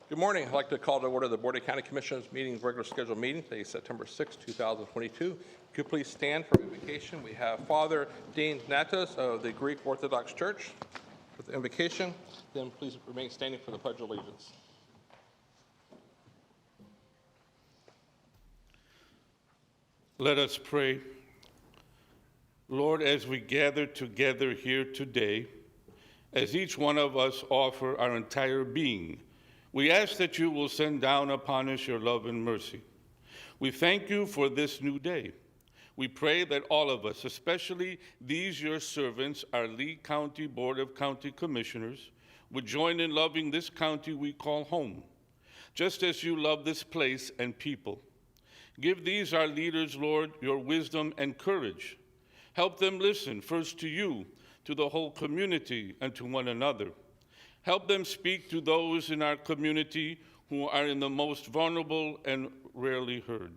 Good morning. I'd like to call to order the Board of County Commissioners meeting, regular scheduled meeting, today is September 6, 2022. Could you please stand for invocation? We have Father Dean Natos of the Greek Orthodox Church with the invocation. Then please remain standing for the Pledge of Allegiance. Let us pray. Lord, as we gather together here today, as each one of us offer our entire being, we ask that you will send down upon us your love and mercy. We thank you for this new day. We pray that all of us, especially these your servants, our Lee County Board of County Commissioners, would join in loving this county we call home, just as you love this place and people. Give these our leaders, Lord, your wisdom and courage. Help them listen first to you, to the whole community, and to one another. Help them speak to those in our community who are in the most vulnerable and rarely heard.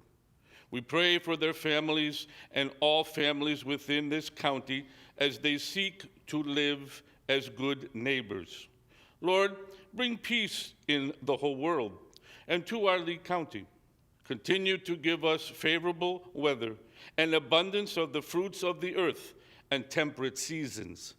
We pray for their families and all families within this county as they seek to live as good neighbors. Lord, bring peace in the whole world and to our Lee County. Continue to give us favorable weather and abundance of the fruits of the earth and temperate seasons.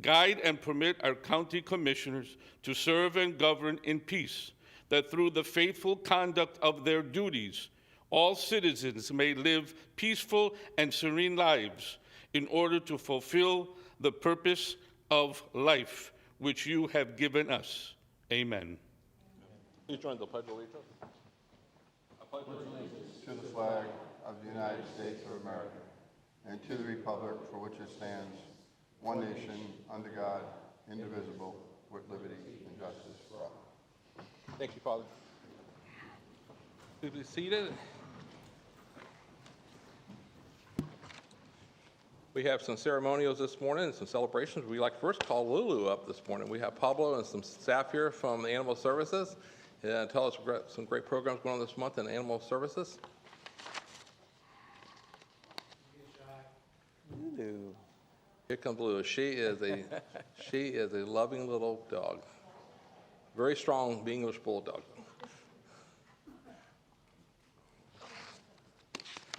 Guide and permit our county commissioners to serve and govern in peace, that through the faithful conduct of their duties, all citizens may live peaceful and serene lives in order to fulfill the purpose of life which you have given us. Amen. Please join the Pledge of Allegiance. I pledge allegiance to the flag of the United States of America and to the republic for which it stands, one nation, under God, indivisible, with liberty and justice for all. Thank you, Father. Please be seated. We have some ceremonials this morning and some celebrations. We'd like to first call Lulu up this morning. We have Pablo and some staff here from the Animal Services. Tell us some great programs going on this month in Animal Services. Lulu. Here comes Lulu. She is a loving little dog. Very strong English bulldog.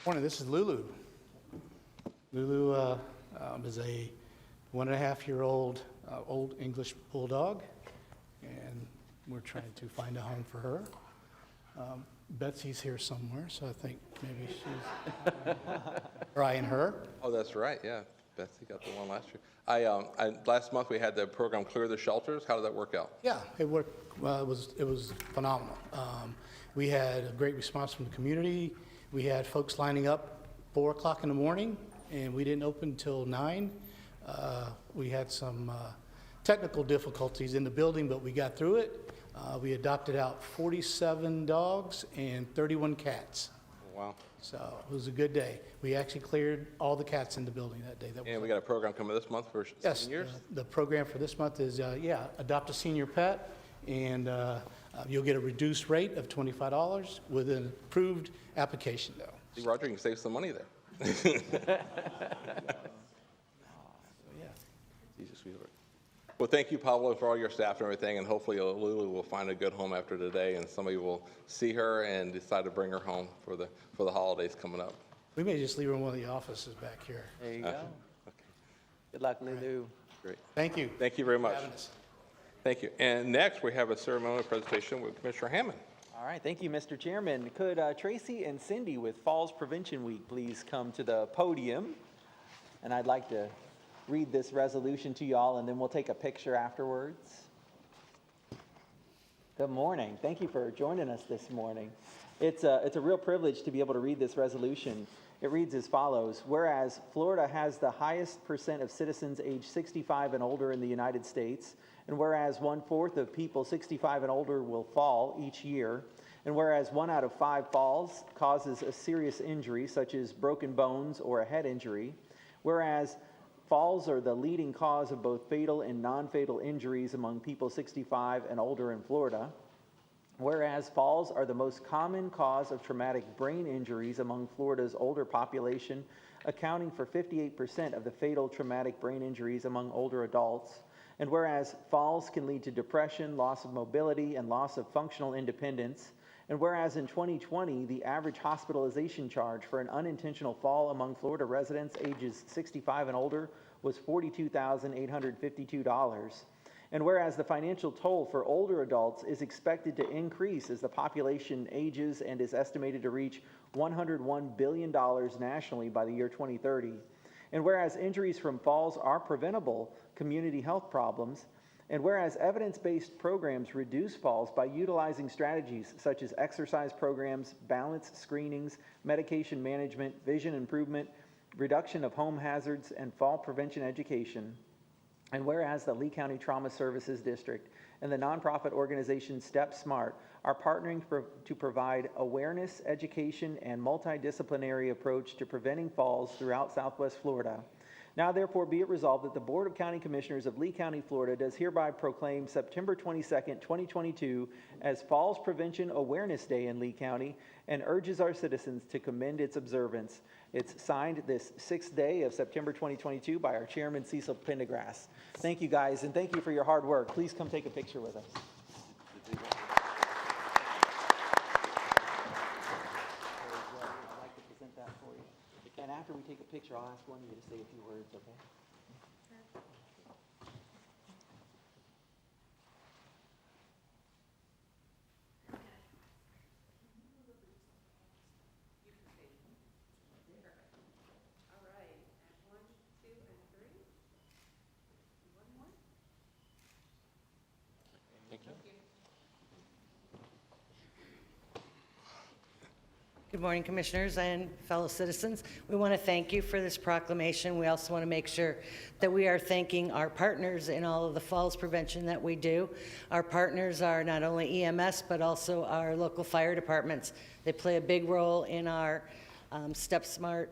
Morning, this is Lulu. Lulu is a 1.5-year-old old English bulldog, and we're trying to find a home for her. Betsy's here somewhere, so I think maybe she's Brian her. Oh, that's right. Yeah, Betsy got the one last year. Last month we had the program Clear the Shelters. How did that work out? Yeah, it worked. Well, it was phenomenal. We had a great response from the community. We had folks lining up 4 o'clock in the morning, and we didn't open until 9. We had some technical difficulties in the building, but we got through it. We adopted out 47 dogs and 31 cats. Wow. So it was a good day. We actually cleared all the cats in the building that day. And we got a program coming this month for seniors? Yes, the program for this month is, adopt a senior pet, and you'll get a reduced rate of $25 with an approved application, though. See, Roger, you can save some money there. Well, thank you, Pablo, for all your staff and everything, and hopefully Lulu will find a good home after today, and somebody will see her and decide to bring her home for the holidays coming up. We may just leave her in one of the offices back here. There you go. Okay. Good luck, Lulu. Great. Thank you. Thank you very much. For having us. Thank you. And next, we have a ceremonial presentation with Commissioner Hammond. All right, thank you, Mr. Chairman. Could Tracy and Cindy with Falls Prevention Week please come to the podium? And I'd like to read this resolution to y'all, and then we'll take a picture afterwards. Good morning. Thank you for joining us this morning. It's a real privilege to be able to read this resolution. It reads as follows. Whereas Florida has the highest percent of citizens age 65 and older in the United States, and whereas 1/4 of people 65 and older will fall each year, and whereas 1 out of 5 falls causes a serious injury, such as broken bones or a head injury, whereas falls are the leading cause of both fatal and non-fatal injuries among people 65 and older in Florida, whereas falls are the most common cause of traumatic brain injuries among Florida's older population, accounting for 58% of the fatal traumatic brain injuries among older adults, And whereas falls can lead to depression, loss of mobility, and loss of functional independence. And whereas in 2020, the average hospitalization charge for an unintentional fall among Florida residents ages 65 and older was $42,852. And whereas the financial toll for older adults is expected to increase as the population ages and is estimated to reach $101 billion nationally by the year 2030. And whereas injuries from falls are preventable community health problems, and whereas evidence-based programs reduce falls by utilizing strategies such as exercise programs, balance screenings, medication management, vision improvement, reduction of home hazards, and fall prevention education. And whereas the Lee County Trauma Services District and the nonprofit organization Step Smart are partnering to provide awareness, education, and multidisciplinary approach to preventing falls throughout Southwest Florida. Now therefore be it resolved that the Board of County Commissioners of Lee County, Florida does hereby proclaim September 22nd, 2022 as Falls Prevention Awareness Day in Lee County and urges our citizens to commend its observance. It's signed this 6th day of September 2022 by our chairman, Cecil Pendergrass. Thank you guys, and thank you for your hard work. Please come take a picture with us. I'd like to present that for you. And after we take a picture, I'll ask one of you to say a few words, okay? All right, and 1, 2, and 3. One more. Thank you. Good morning, Commissioners and fellow citizens. We want to thank you for this proclamation. We also want to make sure that we are thanking our partners in all of the falls prevention that we do. Our partners are not only EMS, but also our local fire departments. They play a big role in our Step Smart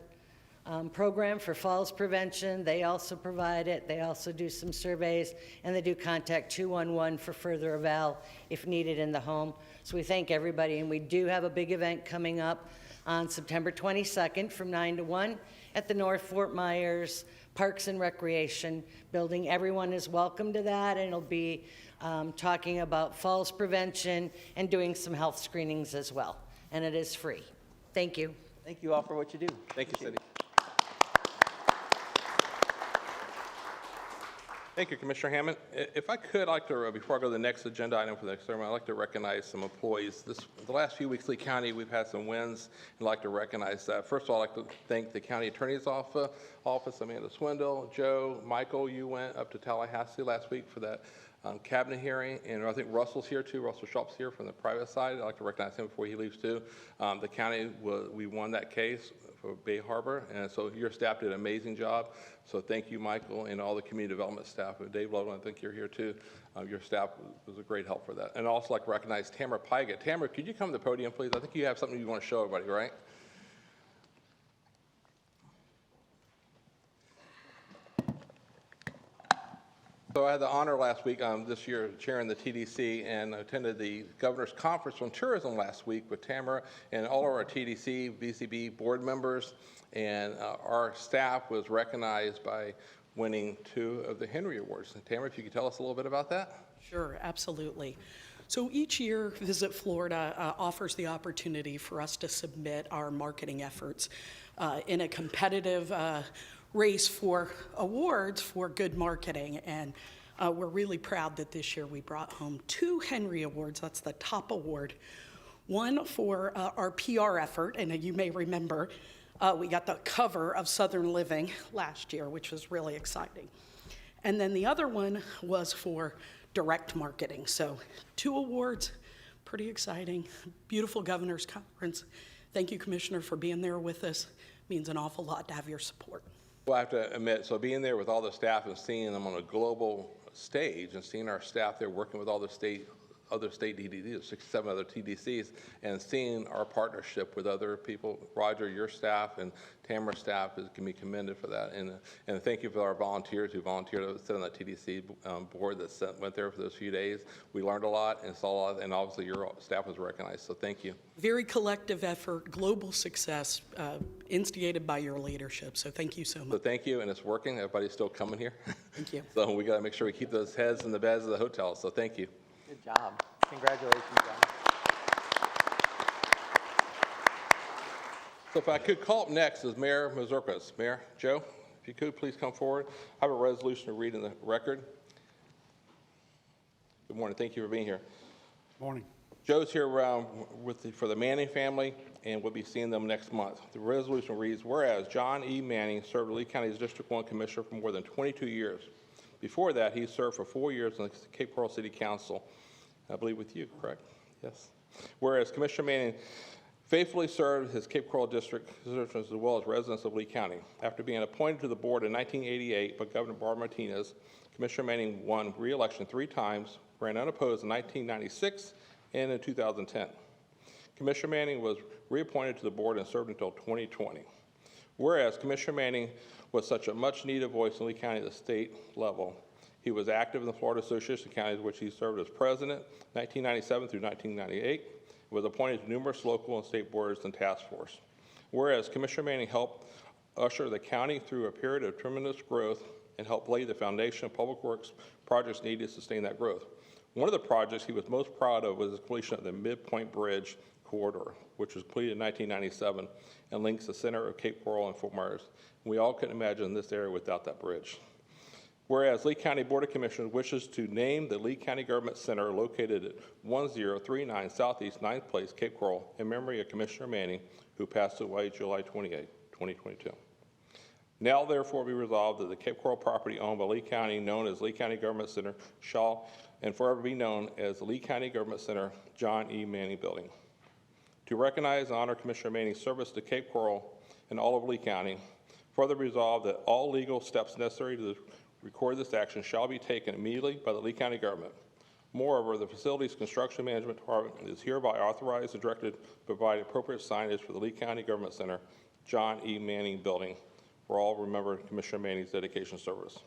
program for falls prevention. They also provide it. They also do some surveys, and they do contact 211 for further eval if needed in the home. So we thank everybody, and we do have a big event coming up on September 22nd from 9 to 1 at the North Fort Myers Parks and Recreation Building. Everyone is welcome to that, and it'll be talking about falls prevention and doing some health screenings as well, and it is free. Thank you. Thank you all for what you do. Thank you, Cindy. Thank you, Commissioner Hammond. If I could, I'd like to, before I go to the next agenda item for the next ceremony, I'd like to recognize some employees. The last few weeks, Lee County, we've had some wins, and I'd like to recognize that. First of all, I'd like to thank the County Attorney's Office, Amanda Swindle, Joe, Michael, you went up to Tallahassee last week for that cabinet hearing, and I think Russell's here too. Russell Schultz here from the private side. I'd like to recognize him before he leaves too. The county, we won that case for Bay Harbor, and so your staff did an amazing job. So thank you, Michael, and all the community development staff. Dave Loveland, I think you're here too. Your staff was a great help for that. And I'd also like to recognize Tamara Pygott. Tamara, could you come to the podium, please? I think you have something you want to show everybody, right? So I had the honor last week, this year, chairing the TDC, and attended the Governor's Conference on Tourism last week with Tamara and all of our TDC, BCB board members, and our staff was recognized by winning 2 of the Henry Awards. And Tamara, if you could tell us a little bit about that? Sure, absolutely. So each year, Visit Florida offers the opportunity for us to submit our marketing efforts in a competitive race for awards for good marketing, and we're really proud that this year we brought home 2 Henry Awards. That's the top award. One for our PR effort, and you may remember we got the cover of Southern Living last year, which was really exciting. And then the other one was for direct marketing. So 2 awards, pretty exciting. Beautiful Governor's Conference. Thank you, Commissioner, for being there with us. Means an awful lot to have your support. Well, I have to admit, so being there with all the staff and seeing them on a global stage and seeing our staff there working with all the state other state TDCs, 67 other TDCs, and seeing our partnership with other people, Roger, your staff, and Tamara's staff can be commended for that. And thank you for our volunteers who volunteered to sit on that TDC board that went there for those few days. We learned a lot and saw a lot, and obviously your staff was recognized, so thank you. Very collective effort, global success, instigated by your leadership. So thank you so So much. thank you, and it's working. Everybody's still coming here. Thank you. So we got to make sure we keep those heads in the beds of the hotel, so thank you. Good job. Congratulations, John. So if I could call up next is Mayor Mazurkas. Mayor, Joe, if you could please come forward. I have a resolution to read in the record. Good morning. Thank you for being here. Morning. Joe's here for the Manning family, and we'll be seeing them next month. The resolution reads, whereas John E. Manning served Lee County as District 1 Commissioner for more than 22 years. Before that, he served for 4 years on the Cape Coral City Council, I believe with you, correct? Yes. Whereas Commissioner Manning faithfully served his Cape Coral District constituents as well as residents of Lee County. After being appointed to the board in 1988 by Governor Barb Martinez, Commissioner Manning won re-election 3 times, ran unopposed in 1996 and in 2010. Commissioner Manning was reappointed to the board and served until 2020. Whereas Commissioner Manning was such a much-needed voice in Lee County at the state level, he was active in the Florida Association of Counties, which he served as president 1997 through 1998, was appointed to numerous local and state boards and task force. Whereas Commissioner Manning helped usher the county through a period of tremendous growth and helped lay the foundation of public works projects needed to sustain that growth. One of the projects he was most proud of was the completion of the Midpoint Bridge corridor, which was completed in 1997 and links the center of Cape Coral and Fort Myers. We all couldn't imagine this area without that bridge. Whereas Lee County Board of Commissioners wishes to name the Lee County Government Center located at 1039 Southeast 9th Place, Cape Coral, in memory of Commissioner Manning, who passed away July 28, 2022. Now therefore be resolved that the Cape Coral property owned by Lee County, known as Lee County Government Center, shall and forever be known as the Lee County Government Center, John E. Manning Building. To recognize and honor Commissioner Manning's service to Cape Coral and all of Lee County, further resolve that all legal steps necessary to record this action shall be taken immediately by the Lee County government. Moreover, the facilities construction management department is hereby authorized and directed to provide appropriate signage for the Lee County Government Center, John E. Manning Building, where all remember Commissioner Manning's dedication service.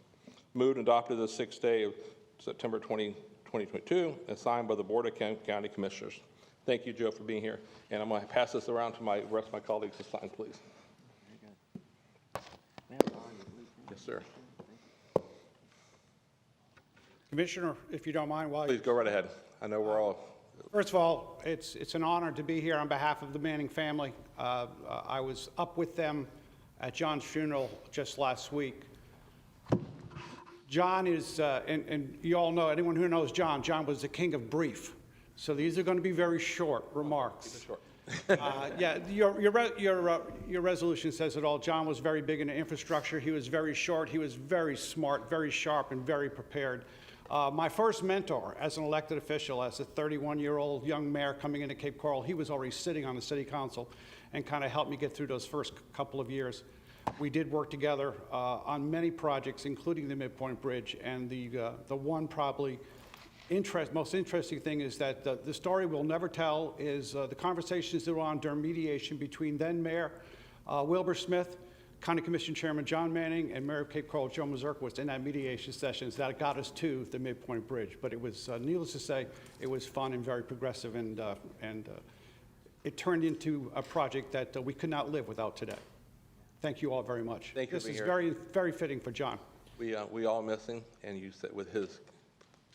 Moved and adopted the 6th day of September 2022 and signed by the Board of County Commissioners. Thank you, Joe, for being here. And I'm going to pass this around to the rest of my colleagues to sign, please. Yes, sir. Commissioner, if you don't mind, while Please go right ahead. I know we're all. First of all, it's an honor to be here on behalf of the Manning family. I was up with them at John's funeral just last week. John is, and you all know, anyone who knows John was the king of brief. So these are going to be very short remarks. Short. Yeah, your resolution says it all. John was very big into infrastructure. He was very short. He was very smart, very sharp, and very prepared. My first mentor as an elected official, as a 31-year-old young mayor coming into Cape Coral, he was already sitting on the city council and kind of helped me get through those first couple of years. We did work together on many projects, including the Midpoint Bridge, and the one probably most interesting thing is that the story we'll never tell is the conversations that were on during mediation between then Mayor Wilbur Smith, County Commission Chairman John Manning, and Mayor of Cape Coral Joe Mazurka was in that mediation sessions that got us to the Midpoint Bridge. But it was, needless to say, it was fun and very progressive, and it turned into a project that we could not live without today. Thank you all very much. Thank you for This is being very, very fitting for John. We all miss him, and you said with his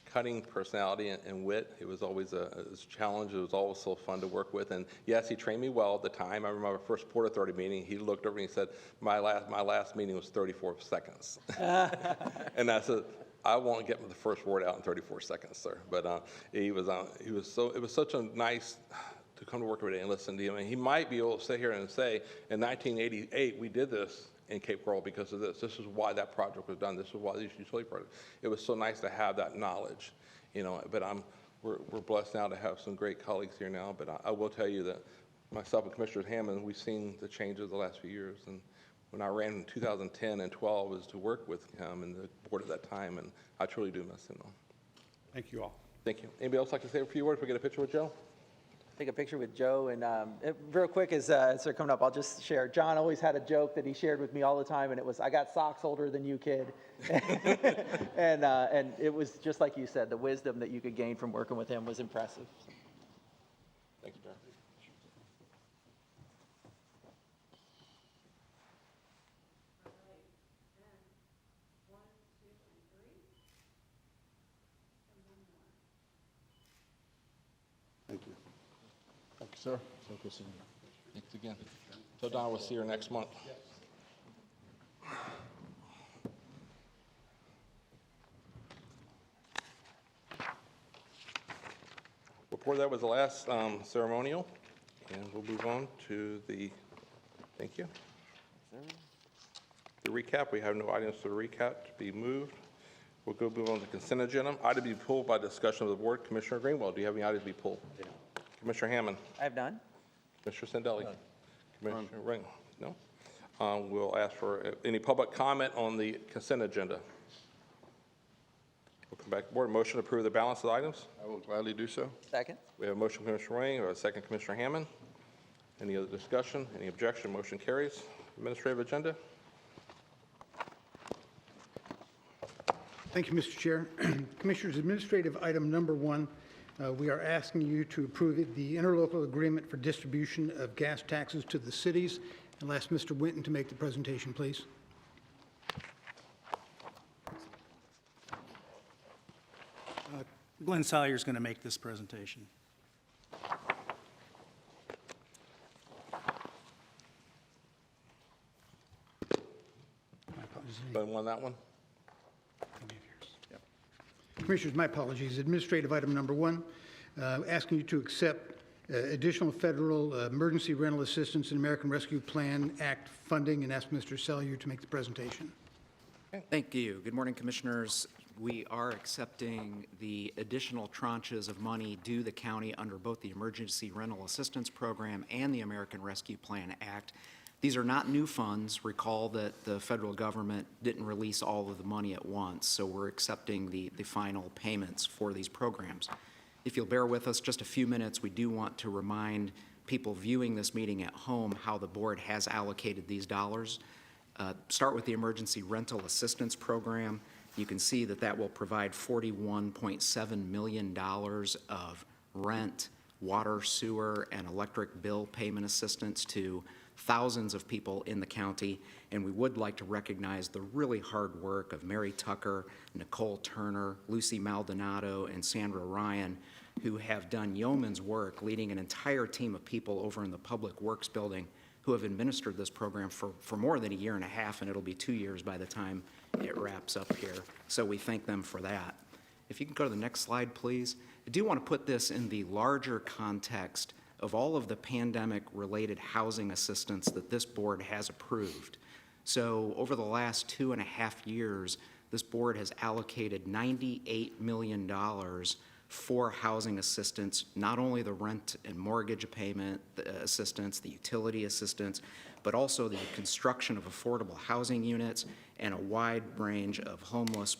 cutting personality and wit, it was always a challenge. It was always so fun to work with. And yes, he trained me well at the time. I remember our first Port Authority meeting. He looked over and he said, "My last meeting was 34 seconds." And I said, "I won't get the first word out in 34 seconds, sir." But it was such a nice to come to work every day and listen to him. And he might be able to sit here and say, "In 1988, we did this in Cape Coral because of this. This is why that project was done. This is why these utility projects." It was so nice to have that knowledge, you know. But we're blessed now to have some great colleagues here now. But I will tell you that myself and Commissioner Hammond, we've seen the changes the last few years. And when I ran in 2010 and 12 was to work with him and the board at that time, and I truly do miss him. Thank you all. Thank you. Anybody else like to say a few words? We get a picture with Joe? Take a picture with Joe, and real quick as they're coming up, I'll just share. John always had a joke that he shared with me all the time, and it was, "I got socks older than you, kid." And it was just like you said, the wisdom that you could gain from working with him was impressive. Thanks, John. Thank you. Thank you, sir. Thanks again. So Don, we'll see you next month. Before that was the last ceremonial, and we'll move on to the, thank you. The recap, we have no items to recap to be moved. We'll go move on to consent agenda. Item to be pulled by discussion of the board. Commissioner Greenwell, do you have any items to be pulled? Commissioner Hammond? I have none. Commissioner Sandelli? Commissioner Ring? No? We'll ask for any public comment on the consent agenda. We'll come back to board. Motion to approve the balance of the items. I will gladly do so. Second. We have a motion, Commissioner Ring, or a second, Commissioner Hammond. Any other discussion? Any objection? Motion carries. Administrative agenda. Thank you, Mr. Chair. Commissioners, administrative item number 1, we are asking you to approve the interlocal agreement for distribution of gas taxes to the cities. I'll ask Mr. Winton to make the presentation, please. Glenn Salyer is going to make this presentation. Anyone on that one? Commissioners, my apologies. Administrative item number 1, asking you to accept additional federal emergency rental assistance and American Rescue Plan Act funding, and ask Mr. Salyer to make the presentation. Thank you. Good morning, Commissioners. We are accepting the additional tranches of money due the county under both the Emergency Rental Assistance Program and the American Rescue Plan Act. These are not new funds. Recall that the federal government didn't release all of the money at once, so we're accepting the final payments for these programs. If you'll bear with us just a few minutes, we do want to remind people viewing this meeting at home how the board has allocated these dollars. Start with the Emergency Rental Assistance Program. You can see that that will provide $41.7 million of rent, water, sewer, and electric bill payment assistance to thousands of people in the county, and we would like to recognize the really hard work of Mary Tucker, Nicole Turner, Lucy Maldonado, and Sandra Ryan, who have done yeoman's work leading an entire team of people over in the Public Works Building who have administered this program for more than a year and a half, and it'll be 2 years by the time it wraps up here. So we thank them for that. If you can go to the next slide, please. I do want to put this in the larger context of all of the pandemic-related housing assistance that this board has approved. So over the last 2.5 years, this board has allocated $98 million for housing assistance, not only the rent and mortgage payment assistance, the utility assistance, but also the construction of affordable housing units and a wide range of homelessness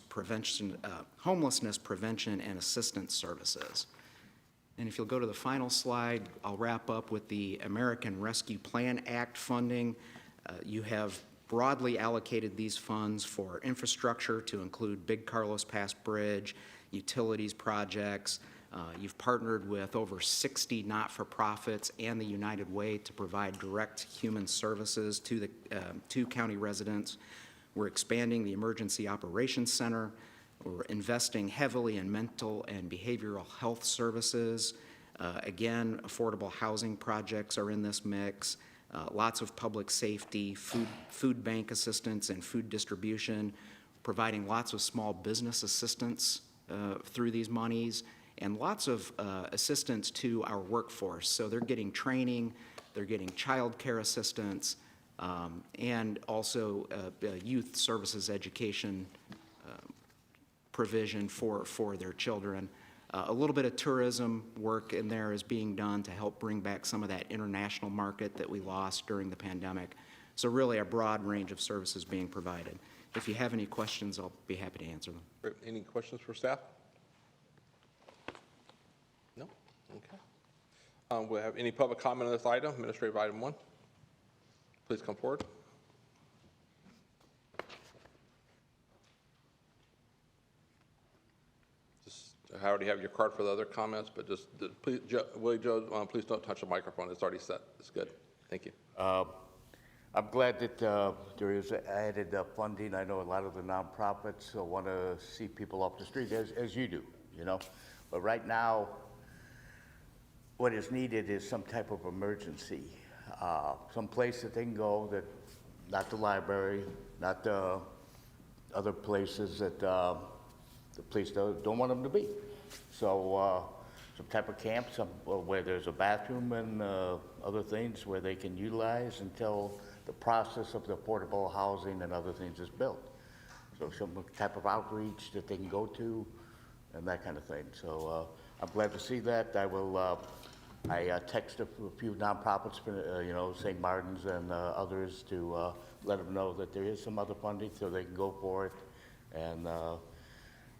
prevention and assistance services. And if you'll go to the final slide, I'll wrap up with the American Rescue Plan Act funding. You have broadly allocated these funds for infrastructure to include Big Carlos Pass Bridge, utilities projects. You've partnered with over 60 not-for-profits and the United Way to provide direct human services to county residents. We're expanding the Emergency Operations Center. We're investing heavily in mental and behavioral health services. Again, affordable housing projects are in this mix. Lots of public safety, food bank assistance and food distribution, providing lots of small business assistance through these monies, and lots of assistance to our workforce. So they're getting training, they're getting child care assistance, and also youth services education provision for their children. A little bit of tourism work in there is being done to help bring back some of that international market that we lost during the pandemic. So really a broad range of services being provided. If you have any questions, I'll be happy to answer them. Any questions for staff? Okay. Will have any public comment on this item, administrative item 1? Please come forward. I already have your card for the other comments, but just, please, Willie Joe, please don't touch the microphone. It's already set. It's good. Thank you. I'm glad that there is added funding. I know a lot of the nonprofits want to see people off the street, as you do, you know. But right now, what is needed is some type of emergency, some place that they can go, that not the library, not the other places that the police don't want them to be. So some type of camp, where there's a bathroom and other things where they can utilize until the process of the affordable housing and other things is built. So some type of outreach that they can go to and that kind of thing. So I'm glad to see that. I texted a few nonprofits, you know, St. Martin's and others to let them know that there is some other funding so they can go for it. And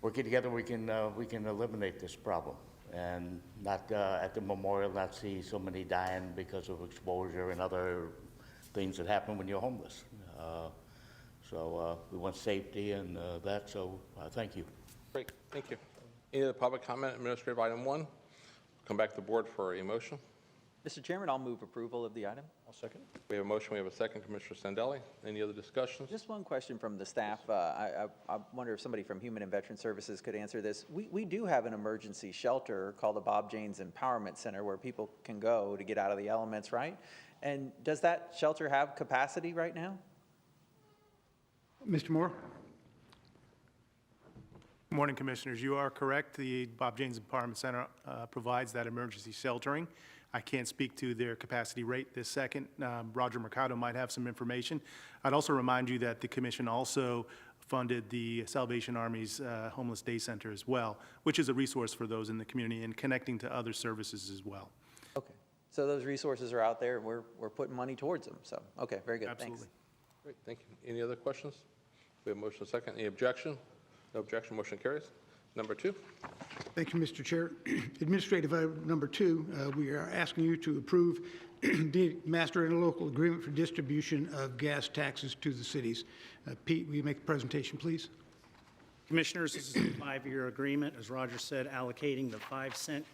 working together, we can eliminate this problem and not at the memorial, not see so many dying because of exposure and other things that happen when you're homeless. So we want safety and that, so thank you. Great, thank you. Any other public comment, administrative item 1? Come back to the board for a motion. Mr. Chairman, I'll move approval of the item. I'll second. We have a motion, we have a second. Commissioner Sandelli, any other discussions? Just one question from the staff. I wonder if somebody from Human and Veteran Services could answer this. We do have an emergency shelter called the Bob Janes Empowerment Center where people can go to get out of the elements, right? And does that shelter have capacity right now? Mr. Moore? Good morning, Commissioners. You are correct. The Bob Janes Empowerment Center provides that emergency sheltering. I can't speak to their capacity rate this second. Roger Mercado might have some information. I'd also remind you that the Commission also funded the Salvation Army's Homeless Day Center as well, which is a resource for those in the community and connecting to other services as well. Okay. So those resources are out there and we're putting money towards them. So, okay, very good. Absolutely. Thanks. Great, thank you. Any other questions? We have a motion, second. Any objection? No objection, motion carries. Number 2. Thank you, Mr. Chair. Administrative item number 2, we are asking you to approve the master interlocal agreement for distribution of gas taxes to the cities. Pete, will you make the presentation, please? Commissioners, this is a 5-year agreement, as Roger said, allocating the 5-cent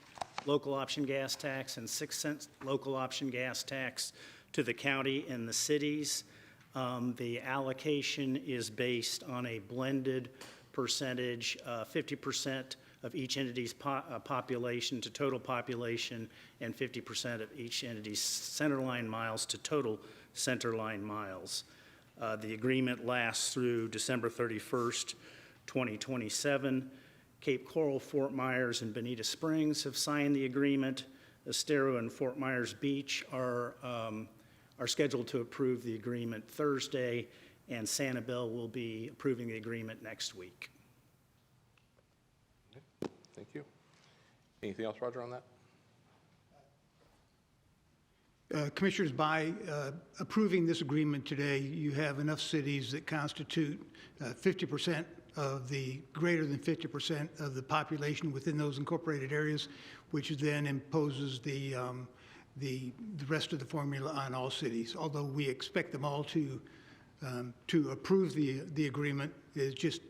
local option gas tax and 6-cent local option gas tax to the county and the cities. The allocation is based on a blended percentage, 50% of each entity's population to total population, and 50% of each entity's centerline miles to total centerline miles. The agreement lasts through December 31st, 2027. Cape Coral, Fort Myers, and Bonita Springs have signed the agreement. Estero and Fort Myers Beach are scheduled to approve the agreement Thursday, and Sanibel will be approving the agreement next week. Okay, thank you. Anything else, Roger, on that? Commissioners, by approving this agreement today, you have enough cities that constitute 50% of the greater than 50% of the population within those incorporated areas, which then imposes the rest of the formula on all cities. Although we expect them all to approve the agreement, it's just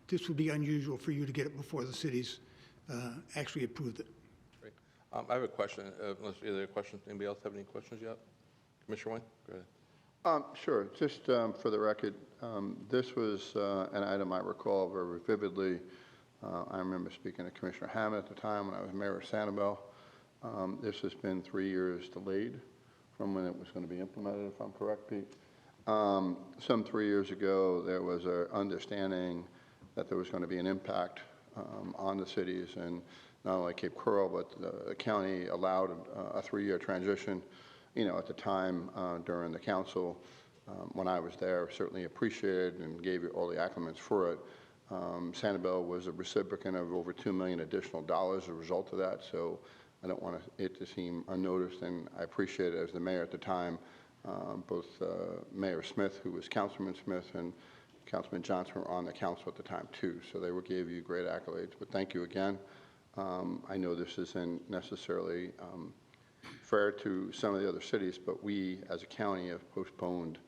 this would be unusual for you to get it before the cities actually approved it. Great. I have a question. Unless either questions, anybody else have any questions yet? Commissioner Wayne, go ahead. Sure. Just for the record, this was an item I recall very vividly. I remember speaking to Commissioner Hammond at the time when I was mayor of Sanibel. This has been 3 years delayed from when it was going to be implemented, if I'm correct, Pete. Some 3 years ago, there was an understanding that there was going to be an impact on the cities, and not only Cape Coral, but the county allowed a 3-year transition. You know, at the time during the council, when I was there, certainly appreciated and gave you all the acclimates for it. Sanibel was a recipient of over $2 million additional dollars as a result of that, so I don't want it to seem unnoticed, and I appreciate it as the mayor at the time. Both Mayor Smith, who was Councilman Smith, and Councilman Johnson were on the council at the time too, so they gave you great accolades. But thank you again. I know this isn't necessarily fair to some of the other cities, but we as a county have postponed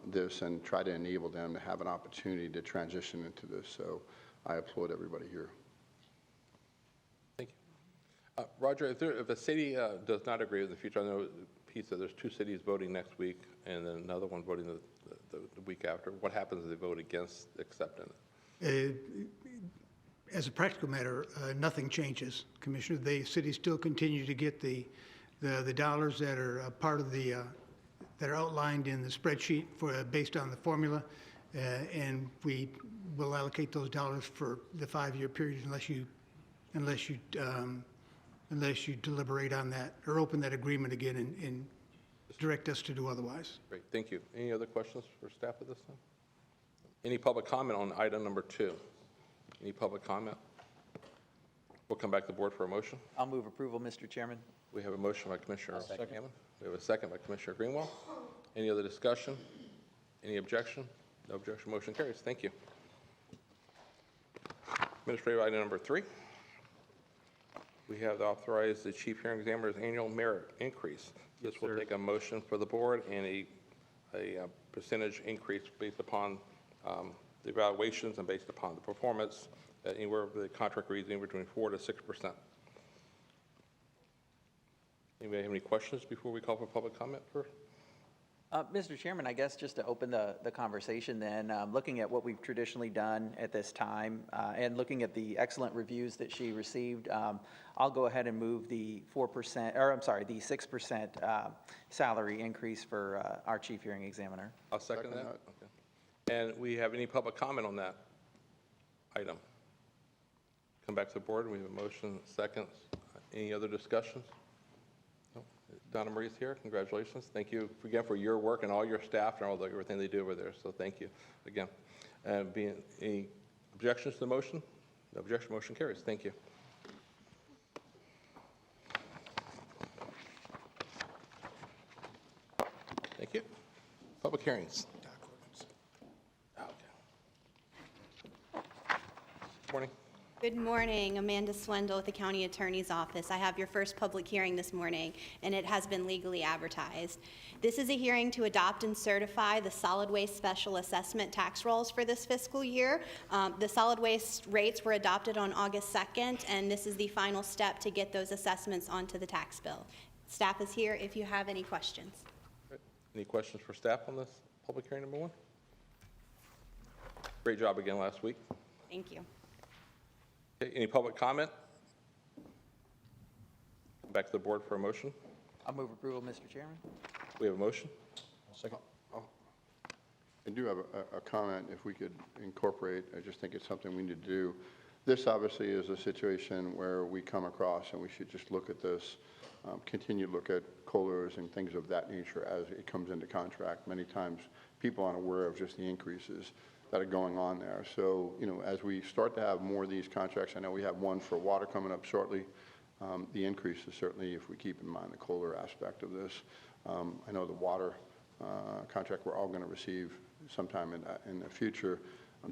this and try to enable them to have an opportunity to transition into this. So I applaud everybody here. Thank you. Roger, if a city does not agree with the future, I know Pete said there's 2 cities voting next week and then another one voting the week after. What happens if they vote against accepting it? As a practical matter, nothing changes, Commissioner. The cities still continue to get the dollars that are part of the that are outlined in the spreadsheet based on the formula, and we will allocate those dollars for the 5-year period unless you deliberate on that or open that agreement again and direct us to do otherwise. Great, thank you. Any other questions for staff at this time? Any public comment on item number 2? Any public comment? We'll come back to the board for a motion. I'll move approval, Mr. Chairman. We have a motion by Commissioner Hammond. We have a second by Commissioner Greenwell. Any other discussion? Any objection? No objection, motion carries. Thank you. Administrative item number 3. We have to authorize the chief hearing examiner's annual merit increase. This will take a motion for the board and a percentage increase based upon the evaluations and based upon the performance. Anywhere the contract reads anywhere between 4 to 6%. Anybody have any questions before we call for public comment first? Mr. Chairman, I guess just to open the conversation then, looking at what we've traditionally done at this time and looking at the excellent reviews that she received, I'll go ahead and move the 4%, or I'm sorry, the 6% salary increase for our chief hearing examiner. I'll second that. Okay. And we have any public comment on that item? Come back to the board. We have a motion, seconds. Any other discussions? No? Donna Marie's here. Congratulations. Thank you again for your work and all your staff and all everything they do over there. So thank you again. Any objections to the motion? No objection. Motion carries. Thank you. Thank you. Public hearings. Morning. Good morning, Amanda Swindle with the County Attorney's Office. I have your first public hearing this morning, and it has been legally advertised. This is a hearing to adopt and certify the solid waste special assessment tax rolls for this fiscal year. The solid waste rates were adopted on August 2nd, and this is the final step to get those assessments onto the tax bill. Staff is here if you have any questions. Great. Any questions for staff on this public hearing number 1? Great job again last week. Thank you. Okay, any public comment? Back to the board for a motion. I'll move approval, Mr. Chairman. We have a motion. Second. I do have a comment, if we could incorporate, I just think it's something we need to do. This obviously is a situation where we come across, and we should just look at this, continue to look at COLAs and things of that nature as it comes into contract. Many times people aren't aware of just the increases that are going on there. So, you know, as we start to have more of these contracts, I know we have one for water coming up shortly. The increase is certainly, if we keep in mind the COLA aspect of this. I know the water contract we're all going to receive sometime in the future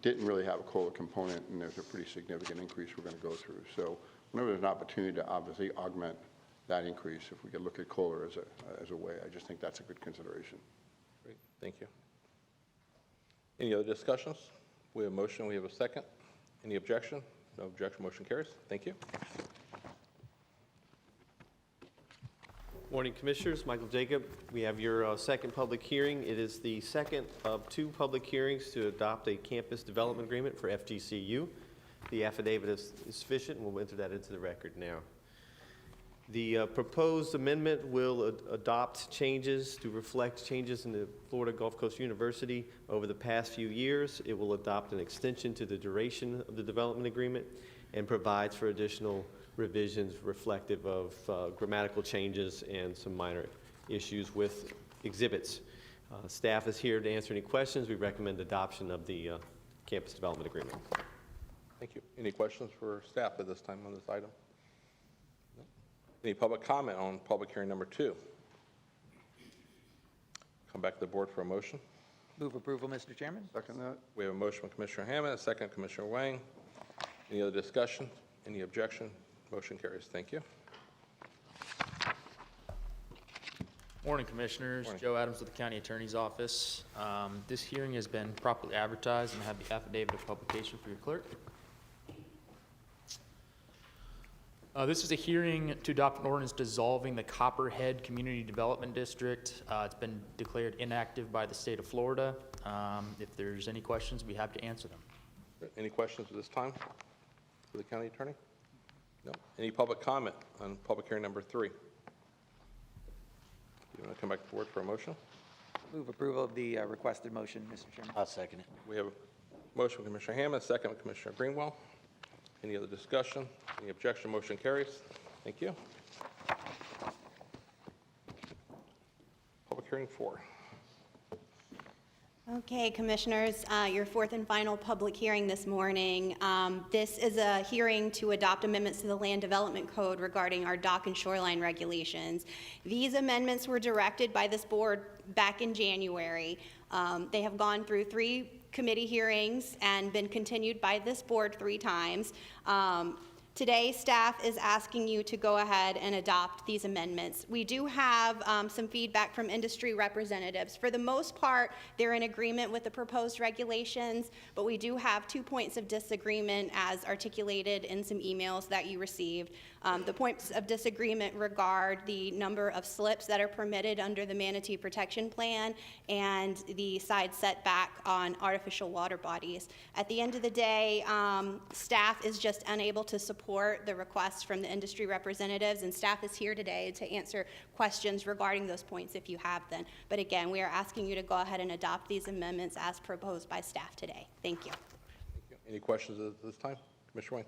didn't really have a COLA component, and there's a pretty significant increase we're going to go through. So whenever there's an opportunity to obviously augment that increase, if we could look at COLA as a way, I just think that's a good consideration. Great, thank you. Any other discussions? We have a motion, we have a second. Any objection? No objection, motion carries. Thank you. Morning, Commissioners. Michael Jacob. We have your second public hearing. It is the second of 2 public hearings to adopt a campus development agreement for FGCU. The affidavit is sufficient, and we'll enter that into the record now. The proposed amendment will adopt changes to reflect changes in the Florida Gulf Coast University over the past few years. It will adopt an extension to the duration of the development agreement and provides for additional revisions reflective of grammatical changes and some minor issues with exhibits. Staff is here to answer any questions. We recommend adoption of the campus development agreement. Thank you. Any questions for staff at this time on this item? No? Any public comment on public hearing number 2? Come back to the board for a motion. Move approval, Mr. Chairman. Second that. We have a motion from Commissioner Hammond, a second Commissioner Wang. Any other discussion? Any objection? Motion carries. Thank you. Morning, Commissioners. Morning. Joe Adams with the County Attorney's Office. This hearing has been properly advertised and I have the affidavit of publication for your clerk. This is a hearing to adopt an ordinance dissolving the Copperhead Community Development District. It's been declared inactive by the state of Florida. If there's any questions, we'd be happy to answer them. Any questions at this time for the county attorney? No. Any public comment on public hearing number 3? You want to come back forward for a motion? Move approval of the requested motion, Mr. Chairman. I'll second it. We have a motion from Commissioner Hammond, second from Commissioner Greenwell. Any other discussion? Any objection? Motion carries. Thank you. Public hearing 4. Okay, Commissioners, your fourth and final public hearing this morning. This is a hearing to adopt amendments to the Land Development Code regarding our dock and shoreline regulations. These amendments were directed by this board back in January. They have gone through 3 committee hearings and been continued by this board 3 times. Today, staff is asking you to go ahead and adopt these amendments. We do have some feedback from industry representatives. For the most part, they're in agreement with the proposed regulations, but we do have 2 points of disagreement as articulated in some emails that you received. The points of disagreement regard the number of slips that are permitted under the Manatee Protection Plan and the side setback on artificial water bodies. At the end of the day, staff is just unable to support the requests from the industry representatives, and staff is here today to answer questions regarding those points if you have them. But again, we are asking you to go ahead and adopt these amendments as proposed by staff today. Thank you. Thank you. Any questions at this time? Commissioner Wayne.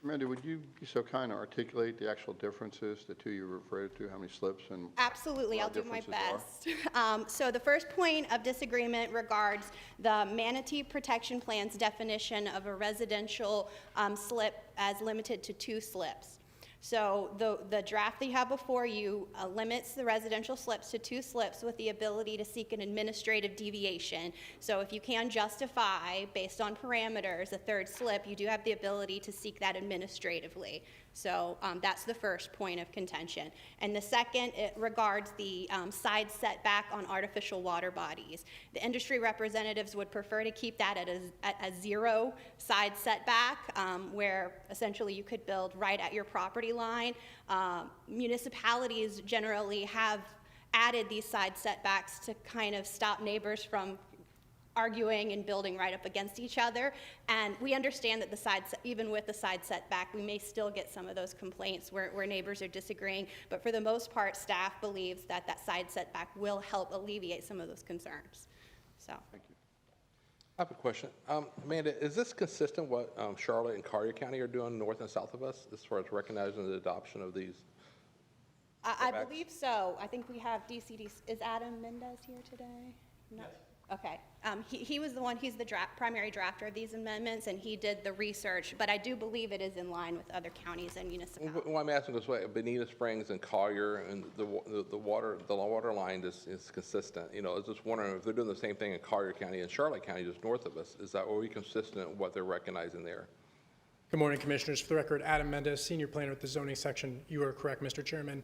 Amanda, would you be so kind to articulate the actual differences, the 2 you referred to, how many slips and Absolutely, what I'll the do my differences best. So the first point of disagreement regards the Manatee Protection Plan's definition of a residential slip as limited to 2 slips. So the draft that you have before you limits the residential slips to 2 slips with the ability to seek an administrative deviation. So if you can justify, based on parameters, a 3rd slip, you do have the ability to seek that administratively. So that's the first point of contention. And the second, it regards the side setback on artificial water bodies. The industry representatives would prefer to keep that at a 0 side setback, where essentially you could build right at your property line. Municipalities generally have added these side setbacks to kind of stop neighbors from arguing and building right up against each other. And we understand that even with the side setback, we may still get some of those complaints where neighbors are disagreeing. But for the most part, staff believes that that side setback will help alleviate some of those concerns. So. Thank you. I have a question. Amanda, is this consistent what Charlotte and Collier County are doing north and south of us as far as recognizing the adoption of these? I believe so. I think we have DCD. Is Adam Mendez here today? No. Yes. Okay. He was the one, he's the primary drafter of these amendments, and he did the research, but I do believe it is in line with other counties and municipalities. Well, I'm asking this way, Bonita Springs and Collier and the water line is consistent. You know, I was just wondering if they're doing the same thing in Collier County and Charlotte County, just north of us. Is that, are we consistent in what they're recognizing there? Good morning, Commissioners. For the record, Adam Mendez, Senior Planner with the Zoning Section. You are correct, Mr. Chairman.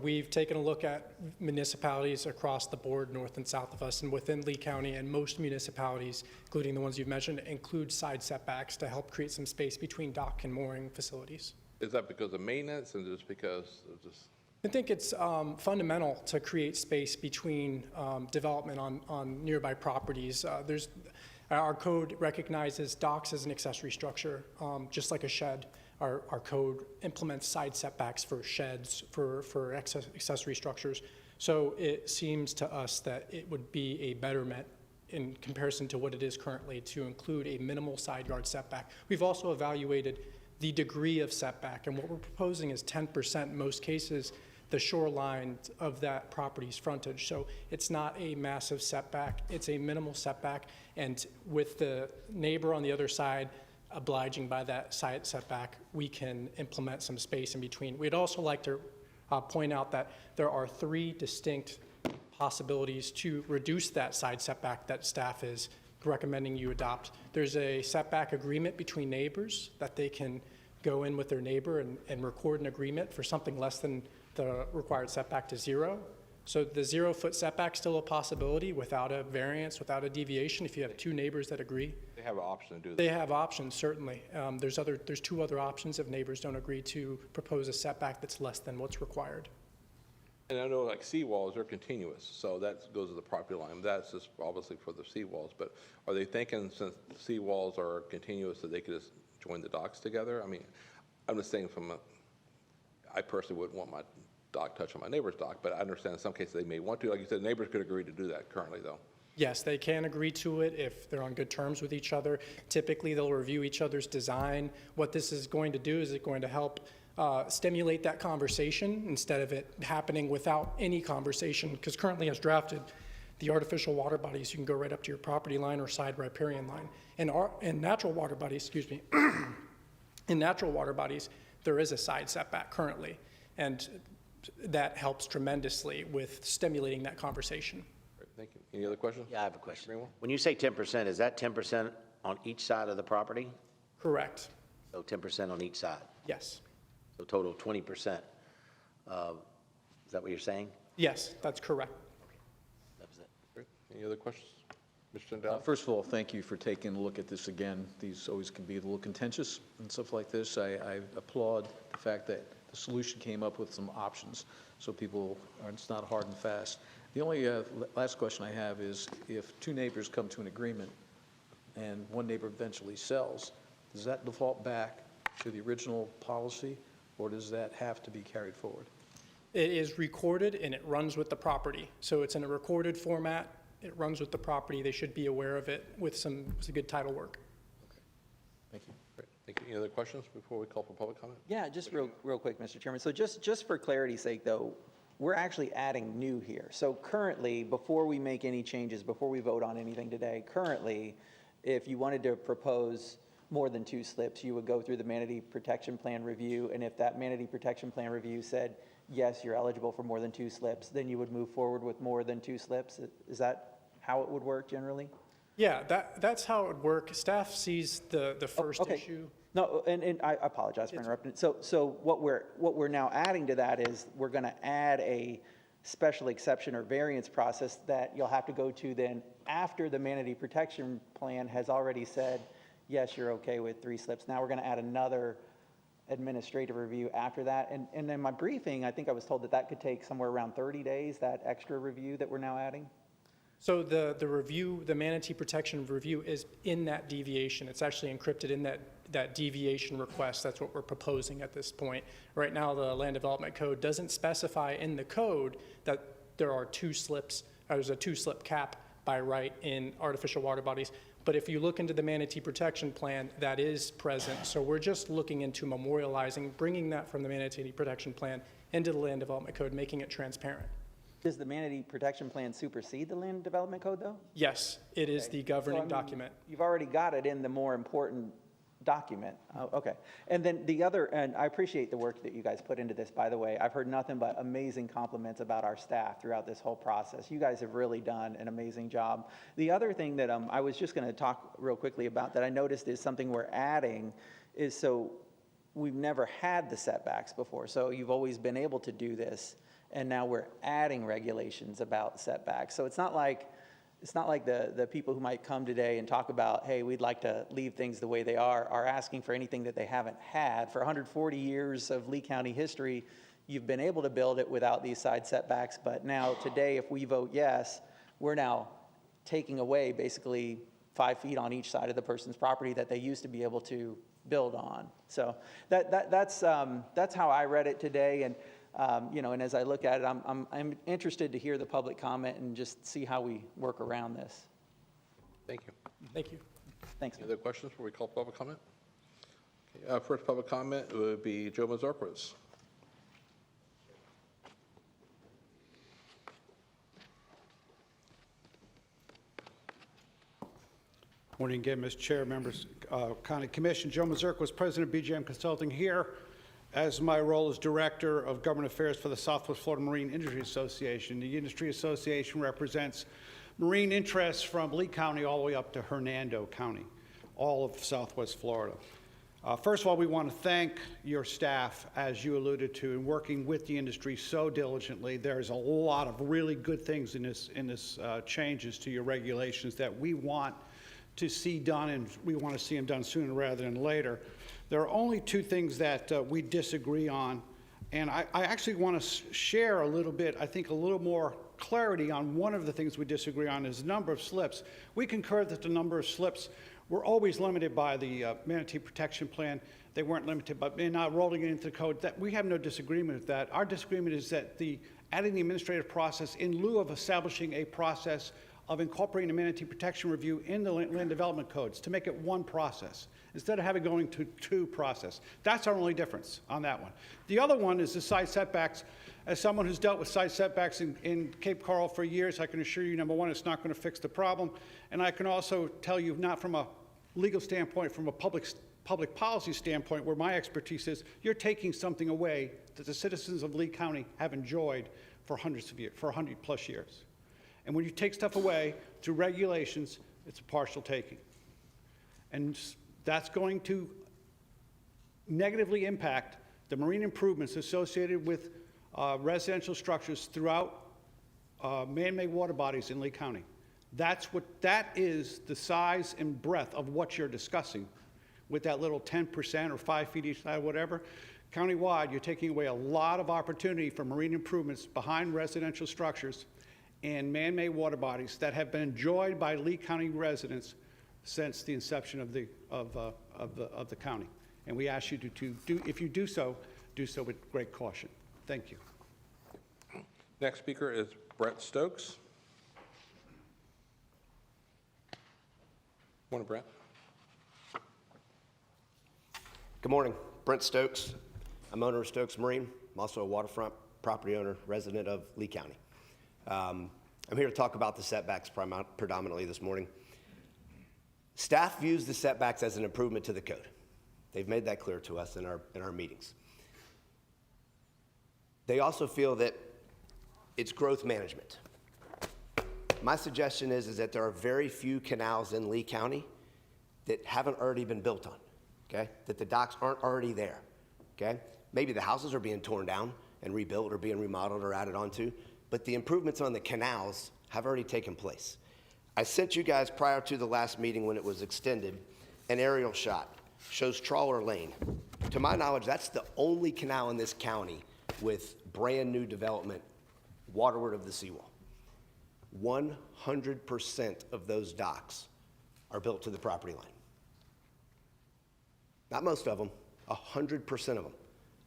We've taken a look at municipalities across the board, north and south of us, and within Lee County, and most municipalities, including the ones you've mentioned, include side setbacks to help create some space between dock and mooring facilities. Is that because of maintenance and just because of just? I think it's fundamental to create space between development on nearby properties. Our code recognizes docks as an accessory structure, just like a shed. Our code implements side setbacks for sheds, for accessory structures. So it seems to us that it would be a betterment in comparison to what it is currently to include a minimal side yard setback. We've also evaluated the degree of setback, and what we're proposing is 10% in most cases, the shoreline of that property's frontage. So it's not a massive setback, it's a minimal setback, and with the neighbor on the other side obliging by that side setback, we can implement some space in between. We'd also like to point out that there are 3 distinct possibilities to reduce that side setback that staff is recommending you adopt. There's a setback agreement between neighbors that they can go in with their neighbor and record an agreement for something less than the required setback to 0. So the 0-foot setback's still a possibility without a variance, without a deviation, if you have two neighbors that agree. They have an option to do that. They have options, certainly. There's two other options if neighbors don't agree to propose a setback that's less than what's required. And I know like seawalls are continuous, so that goes to the property line. That's just obviously for the seawalls, but are they thinking since the seawalls are continuous that they could just join the docks together? I mean, I'm just saying I personally wouldn't want my dock touching my neighbor's dock, but I understand in some cases they may want to. Like you said, neighbors could agree to do that currently though. Yes, they can agree to it if they're on good terms with each other. Typically, they'll review each other's design. What this is going to do is it's going to help stimulate that conversation instead of it happening without any conversation, because currently as drafted, the artificial water bodies, you can go right up to your property line or side riparian line. In natural water bodies, in natural water bodies, there is a side setback currently, and that helps tremendously with stimulating that conversation. Great, thank you. Any other questions? Yeah, I have a question. When you say 10%, is that 10% on each side of the property? Correct. So 10% on each side? Yes. So total 20%. Is that what you're saying? Yes, that's correct. That was it. Great. Any other questions? Mr. Sandell? First of all, thank you for taking a look at this again. These always can be a little contentious and stuff like this. I applaud the fact that the solution came up with some options so people it's not hard and fast. The only last question I have is if two neighbors come to an agreement and one neighbor eventually sells, does that default back to the original policy, or does that have to be carried forward? It is recorded and it runs with the property. So it's in a recorded format. It runs with the property. They should be aware of it with some good title work. Thank you. Great. Thank you. Any other questions before we call for public comment? Yeah, just real quick, Mr. Chairman. So just for clarity's sake, though, we're actually adding new here. So currently, before we make any changes, before we vote on anything today, currently, if you wanted to propose more than 2 slips, you would go through the Manatee Protection Plan review, and if that Manatee Protection Plan review said, yes, you're eligible for more than 2 slips, then you would move forward with more than 2 slips. Is that how it would work generally? Yeah, that's how it would work. Staff sees the first issue. No, and I apologize for interrupting. So what we're now adding to that is we're going to add a special exception or variance process that you'll have to go to then after the Manatee Protection Plan has already said, yes, you're okay with 3 slips. Now we're going to add another administrative review after that. And in my briefing, I think I was told that could take somewhere around 30 days, that extra review that we're now adding. So the review, the Manatee Protection Review is in that deviation. It's actually encrypted in that deviation request. That's what we're proposing at this point. Right now, the Land Development Code doesn't specify in the code that there are 2 slips, there's a 2-slip cap by right in artificial water bodies. But if you look into the Manatee Protection Plan, that is present. So we're just looking into memorializing, bringing that from the Manatee Protection Plan into the Land Development Code, making it transparent. Does the Manatee Protection Plan supersede the Land Development Code, though? Yes, it is the governing document. You've already got it in the more important document. Oh, okay. And then and I appreciate the work that you guys put into this, by the way. I've heard nothing but amazing compliments about our staff throughout this whole process. You guys have really done an amazing job. The other thing that I was just going to talk real quickly about that I noticed is something we're adding is so we've never had the setbacks before. So you've always been able to do this. And now we're adding regulations about setbacks. So it's not like the people who might come today and talk about, hey, we'd like to leave things the way they are asking for anything that they haven't had. For 140 years of Lee County history, you've been able to build it without these side setbacks. But now today, if we vote yes, we're now taking away basically 5 feet on each side of the person's property that they used to be able to build on. So that's how I read it today. And and as I look at it, I'm interested to hear the public comment and just see how we work around this. Thank you. Thank you. Thanks. Any other questions before we call public comment? Okay, first public comment would be Joe Mazurkowitz. Morning again, Mr. Chair, members, County Commission. Joe Mazurkowitz, President of BGM Consulting here. As my role as Director of Government Affairs for the Southwest Florida Marine Industry Association. The Industry Association represents marine interests from Lee County all the way up to Hernando County, all of Southwest Florida. First of all, we want to thank your staff, as you alluded to, in working with the industry so diligently. There's a lot of really good things in this changes to your regulations that we want to see done, and we want to see them done sooner rather than later. There are only two things that we disagree on, and I actually want to share a little bit, I think a little more clarity on one of the things we disagree on is the number of slips. We concur that the number of slips were always limited by the Manatee Protection Plan. They weren't limited by not rolling it into the code. That we have no disagreement with that. Our disagreement is that adding the administrative process in lieu of establishing a process of incorporating the Manatee Protection Review in the land development codes to make it one process instead of having going to two process. That's our only difference on that one. The other one is the side setbacks. As someone who's dealt with side setbacks in Cape Coral for years, I can assure you, number one, it's not going to fix the problem. And I can also tell you, not from a legal standpoint, from a public policy standpoint, where my expertise is, you're taking something away that the citizens of Lee County have enjoyed for hundreds of years, for 100+ years. And when you take stuff away through regulations, it's a partial taking. And that's going to negatively impact the marine improvements associated with residential structures throughout man-made water bodies in Lee County. That is the size and breadth of what you're discussing with that little 10% or 5 feet each side, whatever. Countywide, you're taking away a lot of opportunity for marine improvements behind residential structures and man-made water bodies that have been enjoyed by Lee County residents since the inception of the county. And we ask you to do, if you do so with great caution. Thank you. Next speaker is Brett Stokes. Morning, Brett. Good morning. Brent Stokes. I'm owner of Stokes Marine. I'm also a waterfront property owner, resident of Lee County. I'm here to talk about the setbacks predominantly this morning. Staff views the setbacks as an improvement to the code. They've made that clear to us in our meetings. They also feel that it's growth management. My suggestion is that there are very few canals in Lee County that haven't already been built on, okay? That the docks aren't already there, okay? Maybe the houses are being torn down and rebuilt or being remodeled or added onto, but the improvements on the canals have already taken place. I sent you guys prior to the last meeting when it was extended an aerial shot, shows Trawler Lane. To my knowledge, that's the only canal in this county with brand new development waterward of the seawall. 100% of those docks are built to the property line. Not most of them, 100% of them.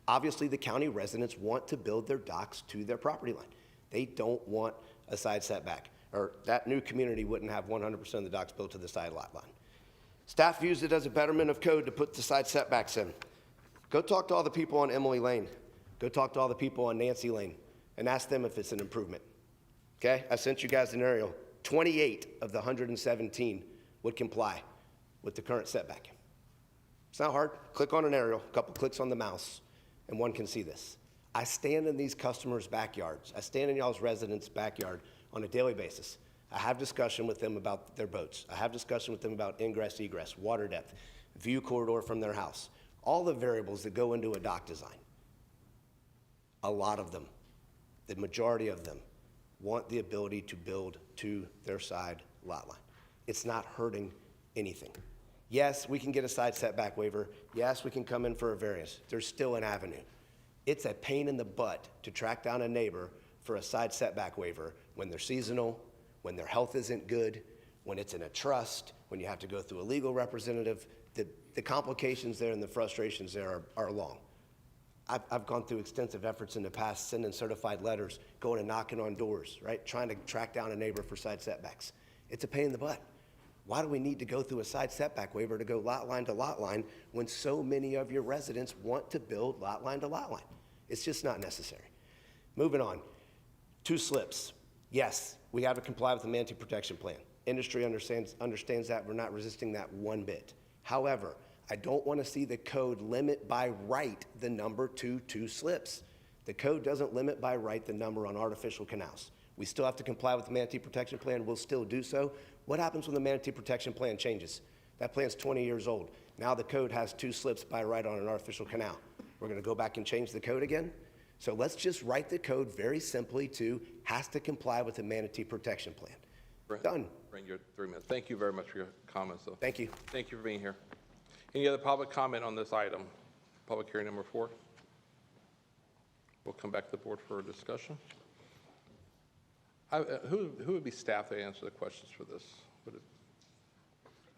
Obviously, the county residents want to build their docks to their property line. They don't want a side setback, or that new community wouldn't have 100% of the docks built to the side lot line. Staff views it as a betterment of code to put the side setbacks in. Go talk to all the people on Emily Lane. Go talk to all the people on Nancy Lane and ask them if it's an improvement. Okay, I sent you guys an aerial. 28 of the 117 would comply with the current setback. It's not hard. Click on an aerial, a couple clicks on the mouse, and one can see this. I stand in these customers' backyards. I stand in y'all's residents' backyard on a daily basis. I have discussion with them about their boats. I have discussion with them about ingress, egress, water depth, view corridor from their house, all the variables that go into a dock design. A lot of them, the majority of them, want the ability to build to their side lot line. It's not hurting anything. Yes, we can get a side setback waiver. Yes, we can come in for a variance. There's still an avenue. It's a pain in the butt to track down a neighbor for a side setback waiver when they're seasonal, when their health isn't good, when it's in a trust, when you have to go through a legal representative. The complications there and the frustrations there are long. I've gone through extensive efforts in the past, sending certified letters, going and knocking on doors, right? Trying to track down a neighbor for side setbacks. It's a pain in the butt. Why do we need to go through a side setback waiver to go lot line to lot line when so many of your residents want to build lot line to lot line? It's just not necessary. Moving on. 2 slips. Yes, we have to comply with the Manatee Protection Plan. Industry understands that. We're not resisting that one bit. However, I don't want to see the code limit by right the number to 2 slips. The code doesn't limit by right the number on artificial canals. We still have to comply with the Manatee Protection Plan. We'll still do so. What happens when the Manatee Protection Plan changes? That plan's 20 years old. Now the code has 2 slips by right on an artificial canal. We're going to go back and change the code again? So let's just write the code very simply to has to comply with the manatee protection plan. Done. Bring your 3 minutes. Thank you very much for your comments, though. Thank you. Thank you for being here. Any other public comment on this item? Public hearing number 4. We'll come back to the board for a discussion. Who would be staff to answer the questions for this? Would it,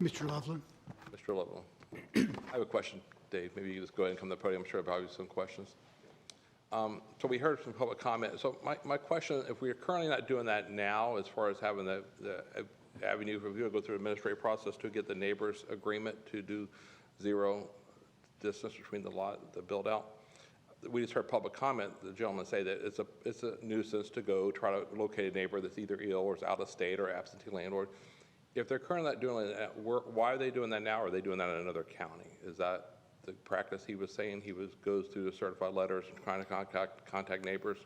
Mr. Loveland? Mr. Loveland? I have a question, Dave. Maybe you just go ahead and come to the podium. I'm sure there'll probably be some questions. So we heard some public comment. So my question, if we are currently not doing that now, as far as having the avenue for you to go through administrative process to get the neighbors' agreement to do 0 distance between the lot, the build out, we just heard public comment, the gentleman say that it's a nuisance to go try to locate a neighbor that's either ill or is out of state or absentee landlord. If they're currently not doing that, why are they doing that now? Or are they doing that in another county? Is that the practice he was saying? He goes through the certified letters and trying to contact neighbors?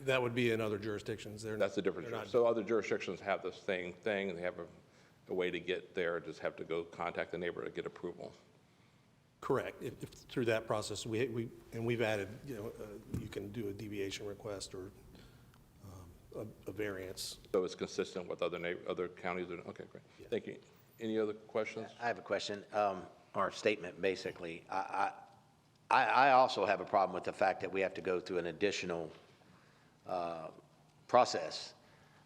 That would be in other jurisdictions. That's the difference. So other jurisdictions have this same thing, and they have a way to get there, just have to go contact the neighbor to get approval. Correct. If through that process, we've added, you can do a deviation request or a variance. So it's consistent with other counties? Okay, great. Yeah. Thank you. Any other questions? I have a question, or a statement, basically. I also have a problem with the fact that we have to go through an additional process.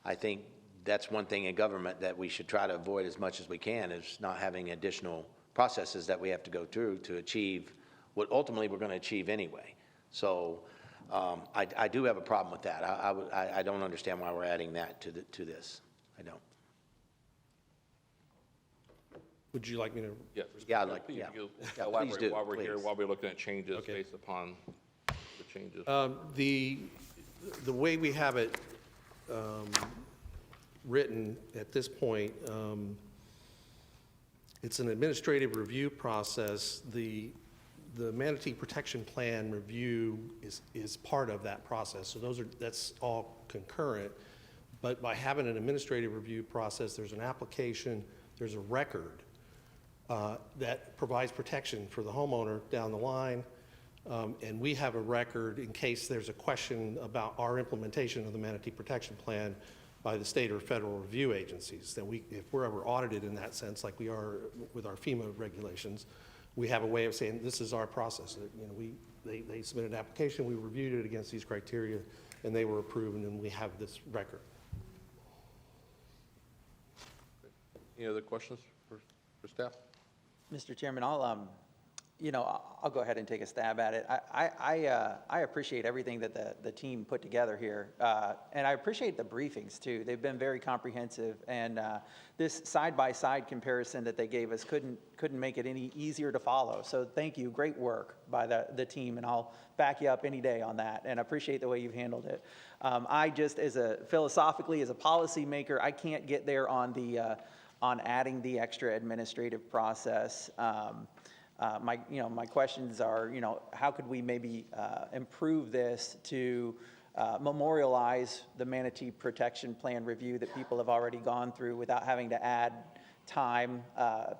I think that's one thing in government that we should try to avoid as much as we can, is not having additional processes that we have to go through to achieve what ultimately we're going to achieve anyway. So I do have a problem with that. I don't understand why we're adding that to this. I don't. Would you like me to? Yes. Yeah, I'd like, yeah. Elaborate Please do, while we're here, please. while we're looking at changes based upon the changes. The way we have it written at this point, it's an administrative review process. The Manatee Protection Plan review is part of that process. So that's all concurrent. But by having an administrative review process, there's an application, there's a record that provides protection for the homeowner down the line. And we have a record in case there's a question about our implementation of the Manatee Protection Plan by the state or federal review agencies. That if we're ever audited in that sense, like we are with our FEMA regulations, we have a way of saying this is our process. They submitted an application, we reviewed it against these criteria, and they were approved, and then we have this record. Any other questions for staff? Mr. Chairman, I'll go ahead and take a stab at it. I appreciate everything that the team put together here, and I appreciate the briefings too. They've been very comprehensive, and this side-by-side comparison that they gave us couldn't make it any easier to follow. So thank you, great work by the team, and I'll back you up any day on that. And I appreciate the way you've handled it. I just, philosophically, as a policymaker, I can't get there on adding the extra administrative process. My questions are, how could we maybe improve this to memorialize the Manatee Protection Plan review that people have already gone through without having to add time,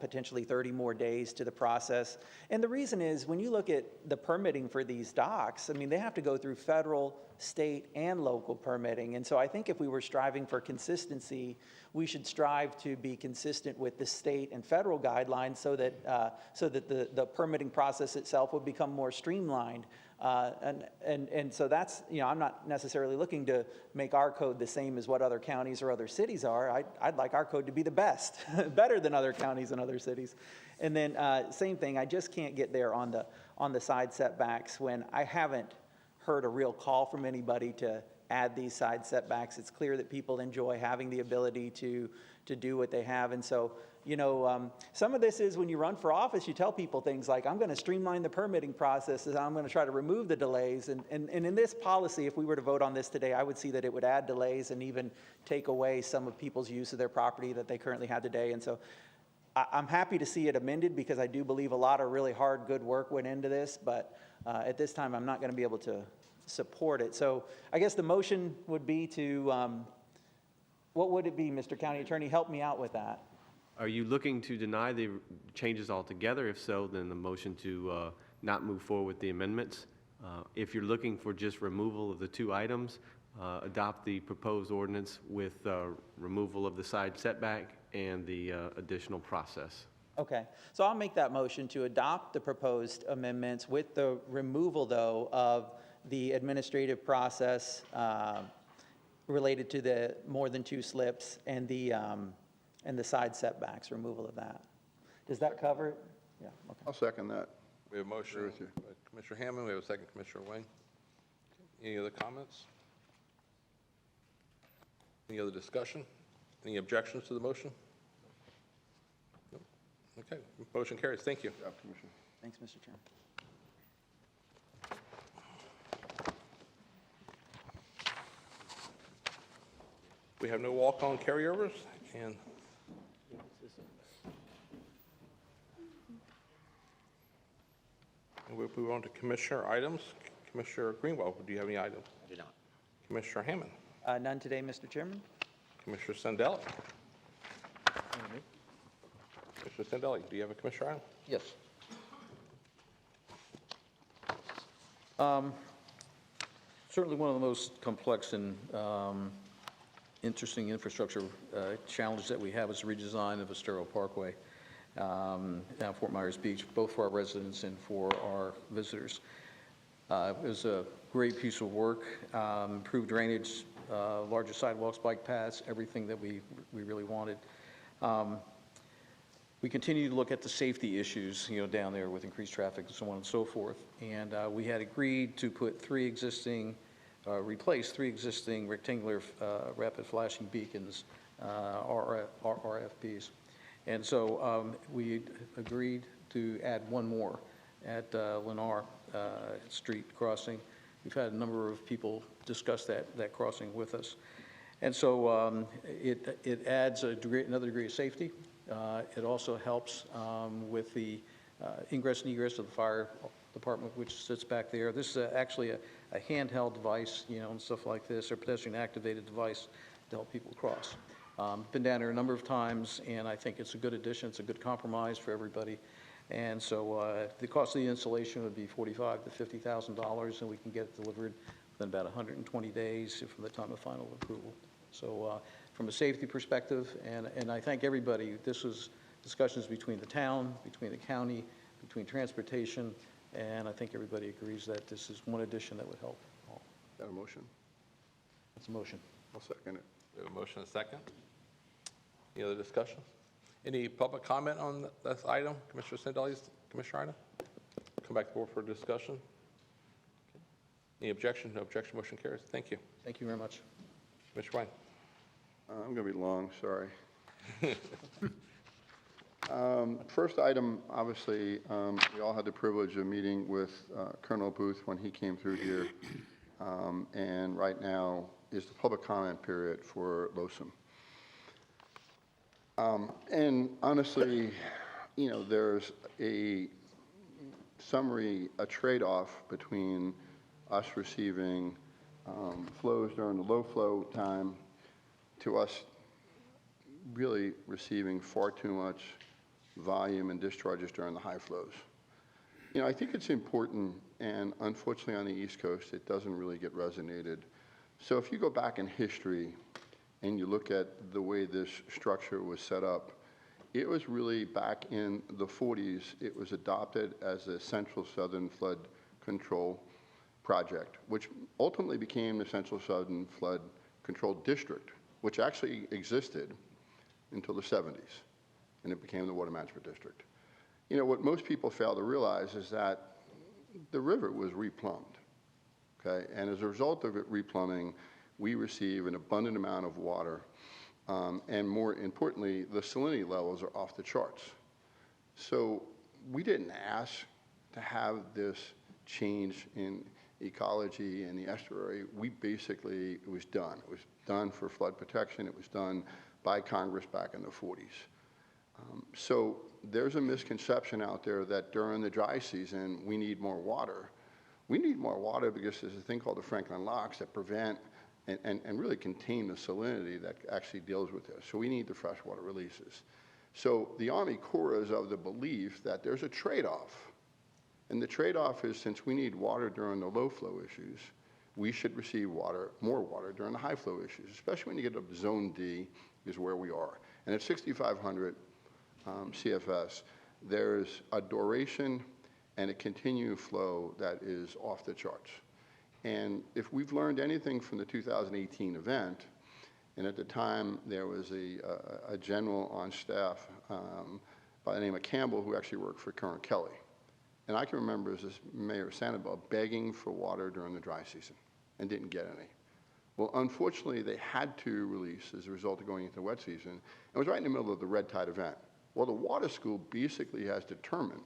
potentially 30 more days to the process. And the reason is, when you look at the permitting for these docks, they have to go through federal, state, and local permitting. And so I think if we were striving for consistency, we should strive to be consistent with the state and federal guidelines so that the permitting process itself would become more streamlined. And so that's, I'm not necessarily looking to make our code the same as what other counties or other cities are. I'd like our code to be the best, better than other counties and other cities. And then same thing, I just can't get there on the side setbacks when I haven't heard a real call from anybody to add these side setbacks. It's clear that people enjoy having the ability to do what they have. And so, some of this is when you run for office, you tell people things like, I'm going to streamline the permitting process, and I'm going to try to remove the delays. And in this policy, if we were to vote on this today, I would see that it would add delays and even take away some of people's use of their property that they currently have today. And so I'm happy to see it amended, because I do believe a lot of really hard, good work went into this. But at this time, I'm not going to be able to support it. So I guess the motion would be to, what would it be, Mr. County Attorney? Help me out with that. Are you looking to deny the changes altogether? If so, then the motion to not move forward with the amendments. If you're looking for just removal of the two items, adopt the proposed ordinance with removal of the side setback and the additional process. Okay, so I'll make that motion to adopt the proposed amendments with the removal, though, of the administrative process related to the more than two slips and the side setbacks, removal of that. Does that cover it? Yeah, okay. I'll second that. We have a motion Agree with you. by Commissioner Hammond. We have a second, Commissioner Wayne. Any other comments? Any other discussion? Any objections to the motion? No. Okay, motion carries. Thank you. Good job, Commissioner. Thanks, Mr. Chairman. We have no walk-on carryovers, and we'll move on to Commissioner items. Commissioner Greenwell, do you have any items? I do not. Commissioner Hammond. None today, Mr. Chairman. Commissioner Sandeli. Commissioner Sandeli, do you have a commissioner item? Yes. Certainly one of the most complex and interesting infrastructure challenges that we have is the redesign of Estero Parkway down Fort Myers Beach, both for our residents and for our visitors. It was a great piece of work, improved drainage, larger sidewalks, bike paths, everything that we really wanted. We continue to look at the safety issues, down there with increased traffic and so on and so forth. And we had agreed to put replace three existing rectangular rapid flashing beacons, RFBs. And so we agreed to add one more at Lennar Street crossing. We've had a number of people discuss that crossing with us. And so it adds another degree of safety. It also helps with the ingress and egress of the fire department, which sits back there. This is actually a handheld device, and stuff like this, or pedestrian activated device to help people cross. Been down there a number of times, and I think it's a good addition. It's a good compromise for everybody. And so the cost of the installation would be $45,000 to $50,000, and we can get it delivered within about 120 days from the time of final approval. So from a safety perspective, and I thank everybody. This was discussions between the town, between the county, between transportation, and I think everybody agrees that this is one addition that would help all. Got a motion? That's a motion. I'll second it. We have a motion and a second. Any other discussion? Any public comment on this item, Commissioner Sandeli's commissioner item? Come back to the board for discussion. Okay. Any objection? No objection. Motion carries. Thank you. Thank you very much. Mr. Wayne. I'm going to be long, sorry. First item, obviously, we all had the privilege of meeting with Colonel Booth when he came through here. And right now is the public comment period for LOSUM. And honestly, there's a trade-off between us receiving flows during the low flow time to us really receiving far too much volume and discharges during the high flows. I think it's important, and unfortunately on the East Coast, it doesn't really get resonated. So if you go back in history and you look at the way this structure was set up, it was really back in the 40s, it was adopted as a Central Southern Flood Control Project, which ultimately became the Central Southern Flood Control District, which actually existed until the 70s, and it became the Water Management District. What most people fail to realize is that the river was replumbed, okay? And as a result of it replumbing, we receive an abundant amount of water, and more importantly, the salinity levels are off the charts. So we didn't ask to have this change in ecology and the estuary. It was done. It was done for flood protection. It was done by Congress back in the 40s. So there's a misconception out there that during the dry season, we need more water. We need more water because there's a thing called the Franklin locks that prevent and really contain the salinity that actually deals with this. So we need the freshwater releases. So the Army Corps is of the belief that there's a trade-off. And the trade-off is, since we need water during the low flow issues, we should receive more water during the high flow issues, especially when you get up to Zone D is where we are. And at 6,500 CFS, there's a duration and a continued flow that is off the charts. And if we've learned anything from the 2018 event, and at the time there was a general on staff by the name of Campbell who actually worked for Colonel Kelly. And I can remember as mayor of Sanibel begging for water during the dry season and didn't get any. Well, unfortunately, they had to release as a result of going into the wet season. It was right in the middle of the red tide event. Well, the water school basically has determined,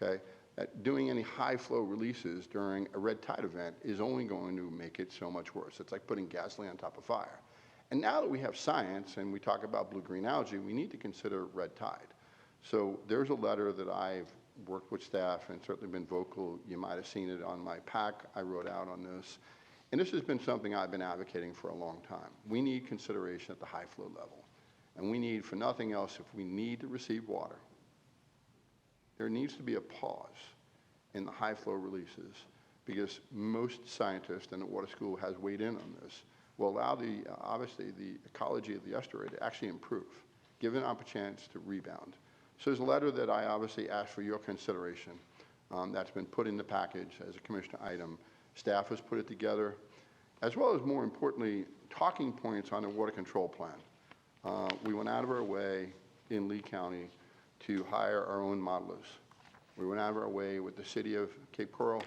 okay, that doing any high flow releases during a red tide event is only going to make it so much worse. It's like putting gasoline on top of fire. And now that we have science and we talk about blue-green algae, we need to consider red tide. So there's a letter that I've worked with staff and certainly been vocal. You might have seen it on my pack I wrote out on this. And this has been something I've been advocating for a long time. We need consideration at the high flow level. And we need, for nothing else, if we need to receive water, there needs to be a pause in the high flow releases, because most scientists and the water school has weighed in on this, will allow obviously the ecology of the estuary to actually improve, give it an opportunity to rebound. So there's a letter that I obviously asked for your consideration that's been put in the package as a commissioner item. Staff has put it together, as well as, more importantly, talking points on the water control plan. We went out of our way in Lee County to hire our own modelers. We went out of our way with the city of Cape Coral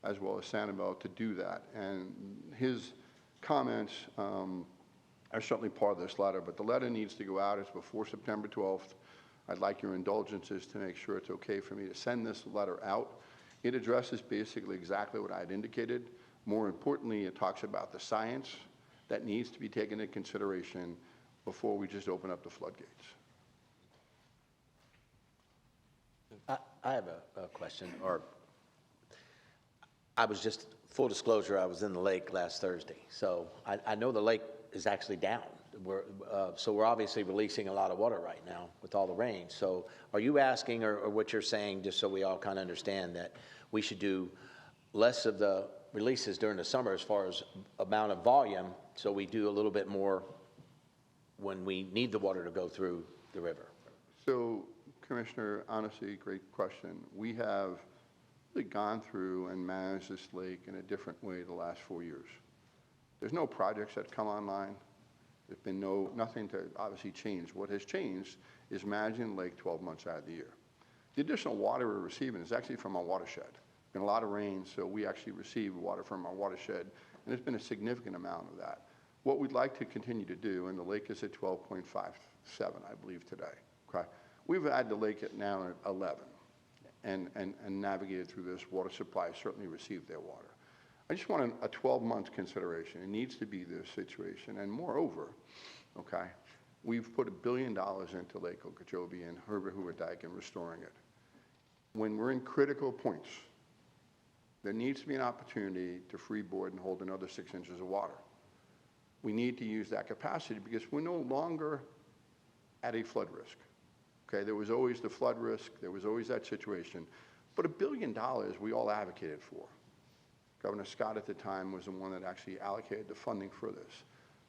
as well as Sanibel to do that. And his comments are certainly part of this letter, but the letter needs to go out. It's before September 12th. I'd like your indulgences to make sure it's okay for me to send this letter out. It addresses basically exactly what I had indicated. More importantly, it talks about the science that needs to be taken into consideration before we just open up the floodgates. I have a question, or I was just, full disclosure, I was in the lake last Thursday. So I know the lake is actually down. So we're obviously releasing a lot of water right now with all the rain. So are you asking, or what you're saying, just so we all kind of understand, that we should do less of the releases during the summer as far as amount of volume, so we do a little bit more when we need the water to go through the river? So, Commissioner, honestly, great question. We have really gone through and managed this lake in a different way the last 4 years. There's no projects that come online. There's been nothing to obviously change. What has changed is managing the lake 12 months out of the year. The additional water we're receiving is actually from our watershed. There's been a lot of rain, so we actually receive water from our watershed, and there's been a significant amount of that. What we'd like to continue to do, and the lake is at 12.57, I believe, today. Okay? We've had the lake at now at 11 and navigated through this. Water supply certainly received their water. I just want a 12-month consideration. It needs to be this situation. And moreover, okay, we've put $1 billion into Lake Okeechobee and Herbert Hoover Dike and restoring it. When we're in critical points, there needs to be an opportunity to freeboard and hold another 6 inches of water. We need to use that capacity because we're no longer at a flood risk. Okay, there was always the flood risk, there was always that situation, but $1 billion we all advocated for. Governor Scott at the time was the one that actually allocated the funding for this.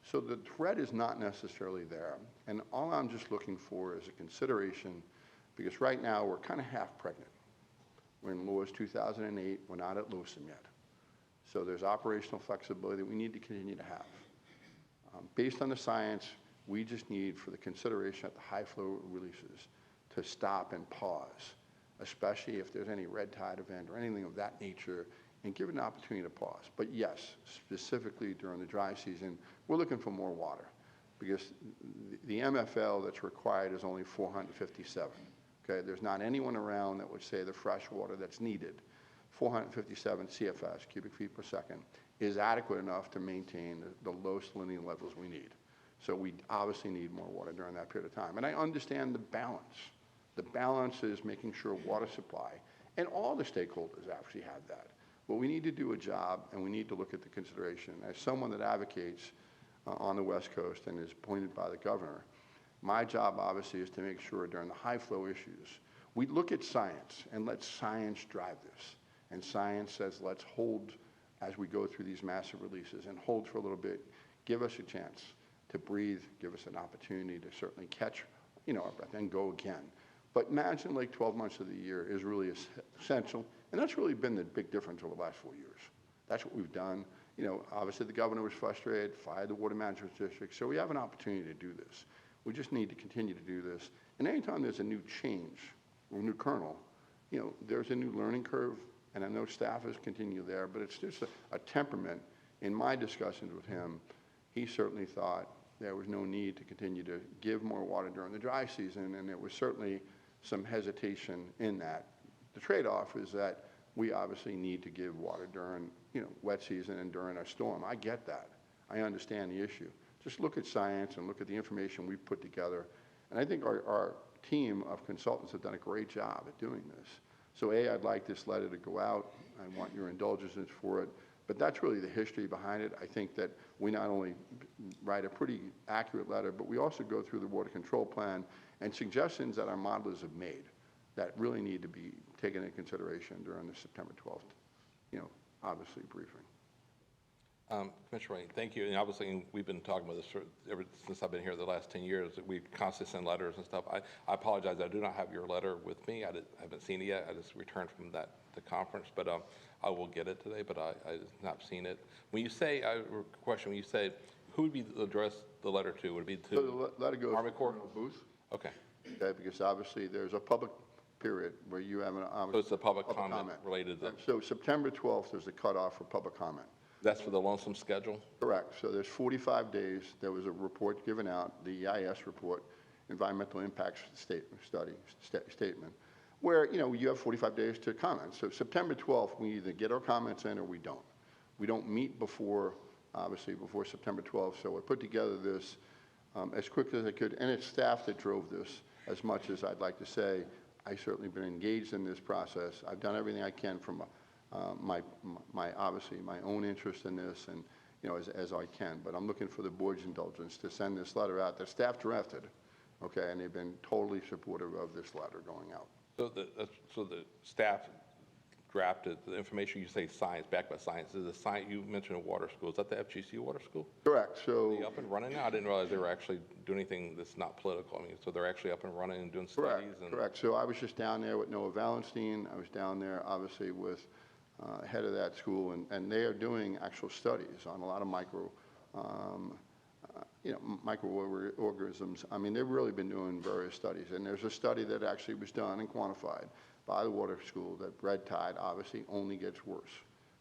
So the threat is not necessarily there, and all I'm just looking for is a consideration, because right now we're kind of half pregnant. We're in Laws 2008, we're not at LUCIM yet. So there's operational flexibility that we need to continue to have. Based on the science, we just need for the consideration at the high flow releases to stop and pause, especially if there's any red tide event or anything of that nature, and give it an opportunity to pause. But yes, specifically during the dry season, we're looking for more water because the MFL that's required is only 457. Okay, there's not anyone around that would say the fresh water that's needed, 457 CFS, cubic feet per second, is adequate enough to maintain the low salinity levels we need. So we obviously need more water during that period of time. And I understand the balance. The balance is making sure water supply, and all the stakeholders actually have that. But we need to do a job, and we need to look at the consideration. As someone that advocates on the West Coast and is appointed by the governor, My job, obviously, is to make sure during the high flow issues, we look at science and let science drive this. And science says, let's hold as we go through these massive releases and hold for a little bit. Give us a chance to breathe, give us an opportunity to certainly catch, our breath and go again. But imagine like 12 months of the year is really essential. And that's really been the big difference over the last 4 years. That's what we've done. Obviously the governor was frustrated, fired the water management district. So we have an opportunity to do this. We just need to continue to do this. And anytime there's a new change or a new kernel, there's a new learning curve. And I know staffers continue there, but it's just a temperament. In my discussions with him, he certainly thought there was no need to continue to give more water during the dry season, and there was certainly some hesitation in that. The trade-off is that we obviously need to give water during, wet season and during a storm. I get that. I understand the issue. Just look at science and look at the information we've put together. And I think our team of consultants have done a great job at doing this. So I'd like this letter to go out. I want your indulgences for it. But that's really the history behind it. I think that we not only write a pretty accurate letter, but we also go through the water control plan and suggestions that our modelers have made that really need to be taken into consideration during the September 12th, obviously briefing. Commissioner Wayne, thank you. And obviously, we've been talking about this ever since I've been here the last 10 years. We constantly send letters and stuff. I apologize. I do not have your letter with me. I haven't seen it yet. I just returned from the conference, but I will get it today, but I have not seen it. When you say, question, when you say, who would be addressed the letter to? Would it be to So the letter goes Army Corps? to the booth. Okay. Okay, because obviously there's a public period where you have an So it's a public comment related to, So September 12th, there's a cutoff for public comment. that's for the lonesome schedule? Correct. So there's 45 days. There was a report given out, the EIS report, Environmental Impacts Statement, where, you have 45 days to comment. So September 12th, we either get our comments in or we don't. We don't meet before, obviously, before September 12th. So I put together this as quickly as I could, and it's staff that drove this as much as I'd like to say. I've certainly been engaged in this process. I've done everything I can from obviously my own interest in this, and as I can. But I'm looking for the board's indulgence to send this letter out that staff drafted, okay, and they've been totally supportive of this letter going out. So the staff drafted the information. You say science, backed by science. Is the science you mentioned a water school? Is that the FGC water school? Correct. So are they up and running now? I didn't realize they were actually doing anything that's not political. I mean, so they're actually up and running and doing studies. Correct. So I was just down there with Noah Valenstein. I was down there, obviously, with head of that school, and they are doing actual studies on a lot of microorganisms. I mean, they've really been doing various studies, and there's a study that actually was done and quantified by the water school that red tide obviously only gets worse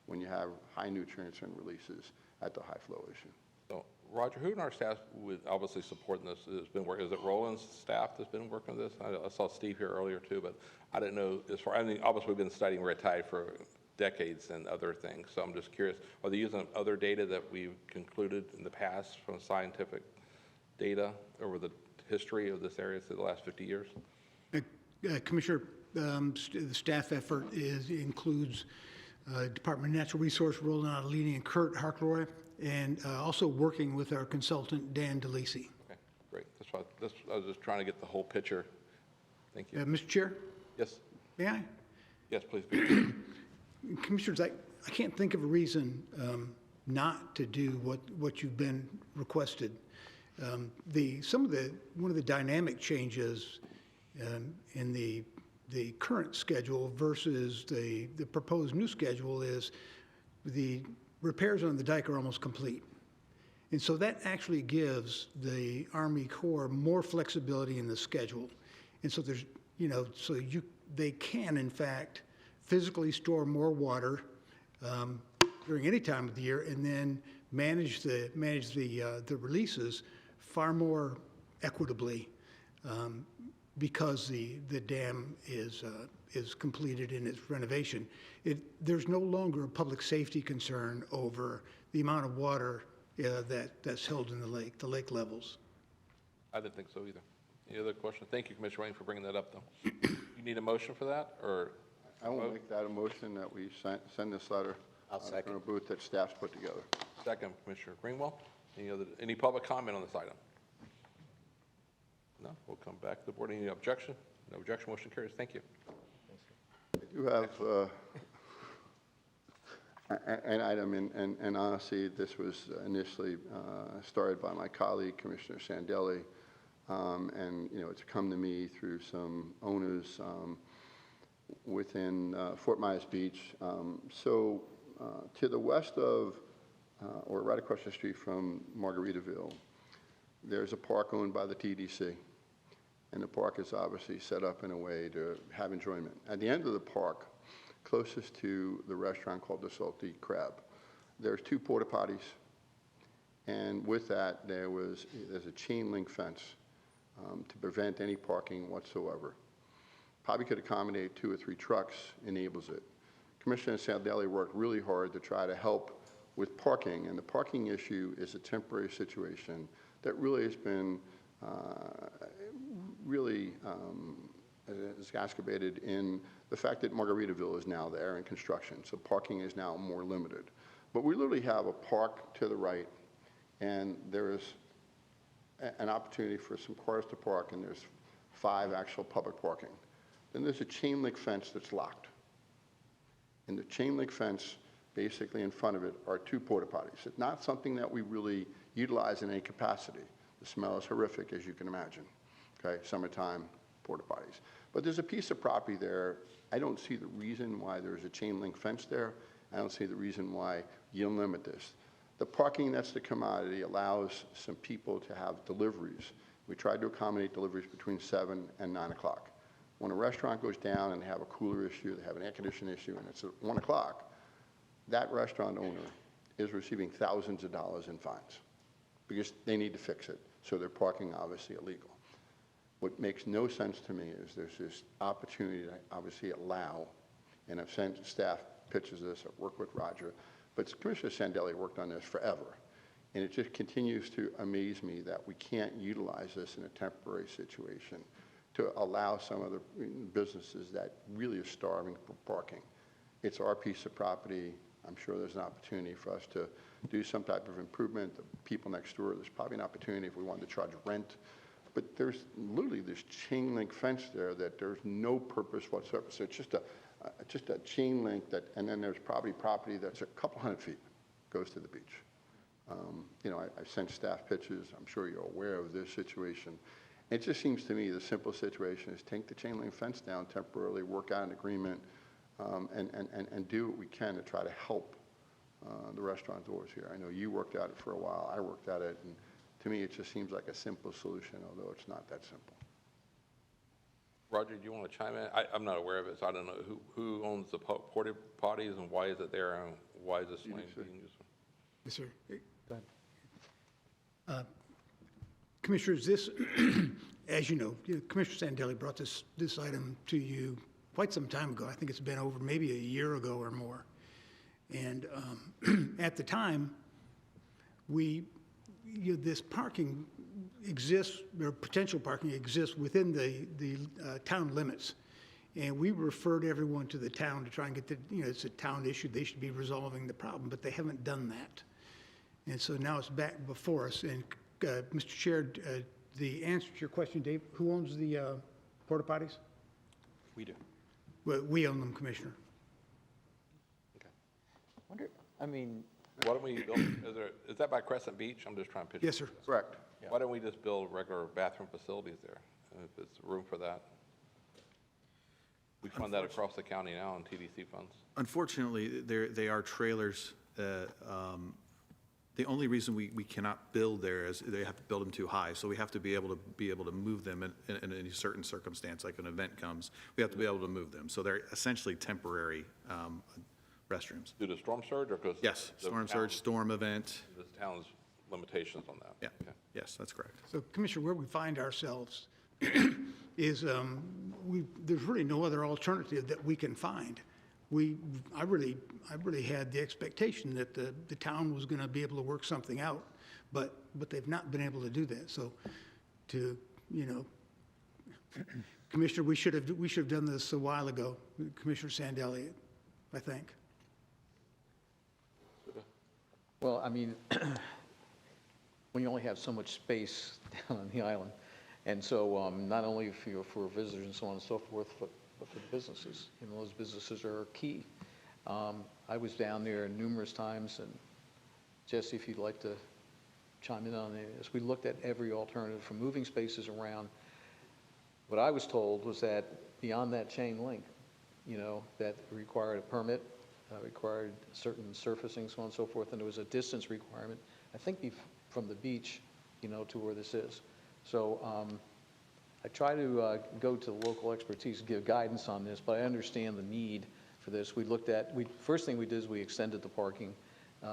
when you have high nutrients and releases at the high flow issue. So, Roger, who in our staff would obviously supporting this has been working? Is it Roland's staff that's been working on this? I saw Steve here earlier too, but I didn't know I mean, obviously we've been studying red tide for decades and other things. So I'm just curious, are they using other data that we've concluded in the past from scientific data over the history of this area through the last 50 years? Commissioner, the staff effort includes Department of Natural Resource rolling out a leading and Kurt Harkloy, and also working with our consultant, Dan DeLisi. Okay, great. I was just trying to get the whole picture. Thank you. Mr. Chair? Yes. May I? Yes, please. Commissioners, I can't think of a reason not to do what you've been requested. One of the dynamic changes in the current schedule versus the proposed new schedule is the repairs on the dike are almost complete. And so that actually gives the Army Corps more flexibility in the schedule. And so they can, in fact, physically store more water during any time of the year, and then manage the releases far more equitably because the dam is completed in its renovation. There's no longer a public safety concern over the amount of water that's held in the lake levels. I didn't think so either. Any other questions? Thank you, Commissioner Wayne, for bringing that up, though. You need a motion for that, or? I will make that a motion that we send this letter to Colonel Booth that staff's put together. Second, Commissioner Greenwell. Any public comment on this item? No, we'll come back to the board. Any objection? No objection, motion carries. Thank you. I do have an item, and honestly, this was initially started by my colleague, Commissioner Sandelli, and, you know, it's come to me through some owners within Fort Myers Beach. To the west of, or right across the street from Margaritaville, there's a park owned by the TDC. And the park is obviously set up in a way to have enjoyment. At the end of the park, closest to the restaurant called the Salty Crab, there's 2 porta potties. And with that, there's a chain link fence to prevent any parking whatsoever. Probably could accommodate 2 or 3 trucks, enables it. Commissioner Sandelli worked really hard to try to help with parking, and the parking issue is a temporary situation that really has been exacerbated in the fact that Margaritaville is now there in construction, so parking is now more limited. But we literally have a park to the right, and there is an opportunity for some cars to park, and there's 5 actual public parking. Then there's a chain link fence that's locked. And the chain link fence, basically in front of it, are 2 porta potties. It's not something that we really utilize in any capacity. The smell is horrific, as you can imagine. Okay, summertime porta potties. But there's a piece of property there. I don't see the reason why there's a chain link fence there. I don't see the reason why you limit this. The parking that's the commodity allows some people to have deliveries. We tried to accommodate deliveries between 7 and 9 o'clock. When a restaurant goes down and they have a cooler issue, they have an air conditioning issue, and it's at 1 o'clock, that restaurant owner is receiving thousands of dollars in fines because they need to fix it. So they're parking obviously illegal. What makes no sense to me is there's this opportunity to obviously allow, and I've sent staff pictures of this, I've worked with Roger, but Commissioner Sandelli worked on this forever. And it just continues to amaze me that we can't utilize this in a temporary situation to allow some of the businesses that really are starving for parking. It's our piece of property. I'm sure there's an opportunity for us to do some type of improvement. The people next door, there's probably an opportunity if we wanted to charge rent. But there's literally this chain link fence there that there's no purpose whatsoever. So it's just a chain link that, and then there's probably property that's a couple hundred feet goes to the beach. You know, I sent staff pictures. I'm sure you're aware of this situation. It just seems to me the simple situation is take the chain link fence down temporarily, work out an agreement, and do what we can to try to help the restaurateurs here. I know you worked at it for a while. I worked at it, and to me, it just seems like a simple solution, although it's not that simple. Roger, do you want to chime in? I'm not aware of it, so I don't know who owns the porta potties and why is it there and why is this lane being used? Yes, sir. Go ahead. Commissioners, this, as you know, Commissioner Sandelli brought this item to you quite some time ago. I think it's been over maybe a year ago or more. And at the time, this parking exists, or potential parking exists within the town limits. And we referred everyone to the town to try and get it's a town issue. They should be resolving the problem, but they haven't done that. And so now it's back before us. And Mr. Chair, the answer to your question, Dave, who owns the porta potties? We do. Well, we own them, Commissioner. Okay. Why don't we build, is that by Crescent Beach? I'm just trying to picture. Yes, sir. Correct. Yeah. Why don't we just build regular bathroom facilities there, if there's room for that? We fund that across the county now in TDC funds. Unfortunately, they are trailers. The only reason we cannot build there is they have to build them too high. So we have to be able to move them in any certain circumstance, like an event comes. We have to be able to move them. So they're essentially temporary restrooms. Due to storm surge or because? Yes, storm surge, storm event. This town's limitations on that. Yeah. Okay. Yes, that's correct. So, Commissioner, where we find ourselves is there's really no other alternative that we can find. I really had the expectation that the town was going to be able to work something out, but they've not been able to do that. So, Commissioner, we should have done this a while ago, Commissioner Sandelli, I think. Well, I mean, when you only have so much space down on the island, And so not only for visitors and so on and so forth, but for the businesses. You know, those businesses are key. I was down there numerous times, and Jesse, if you'd like to chime in on this, we looked at every alternative from moving spaces around. What I was told was that beyond that chain link, you know, that required a permit, required certain surfacing, so on and so forth, and there was a distance requirement, I think from the beach, you know, to where this is. So I try to go to local expertise and give guidance on this, but I understand the need for this. We looked at, first thing we did is we extended the parking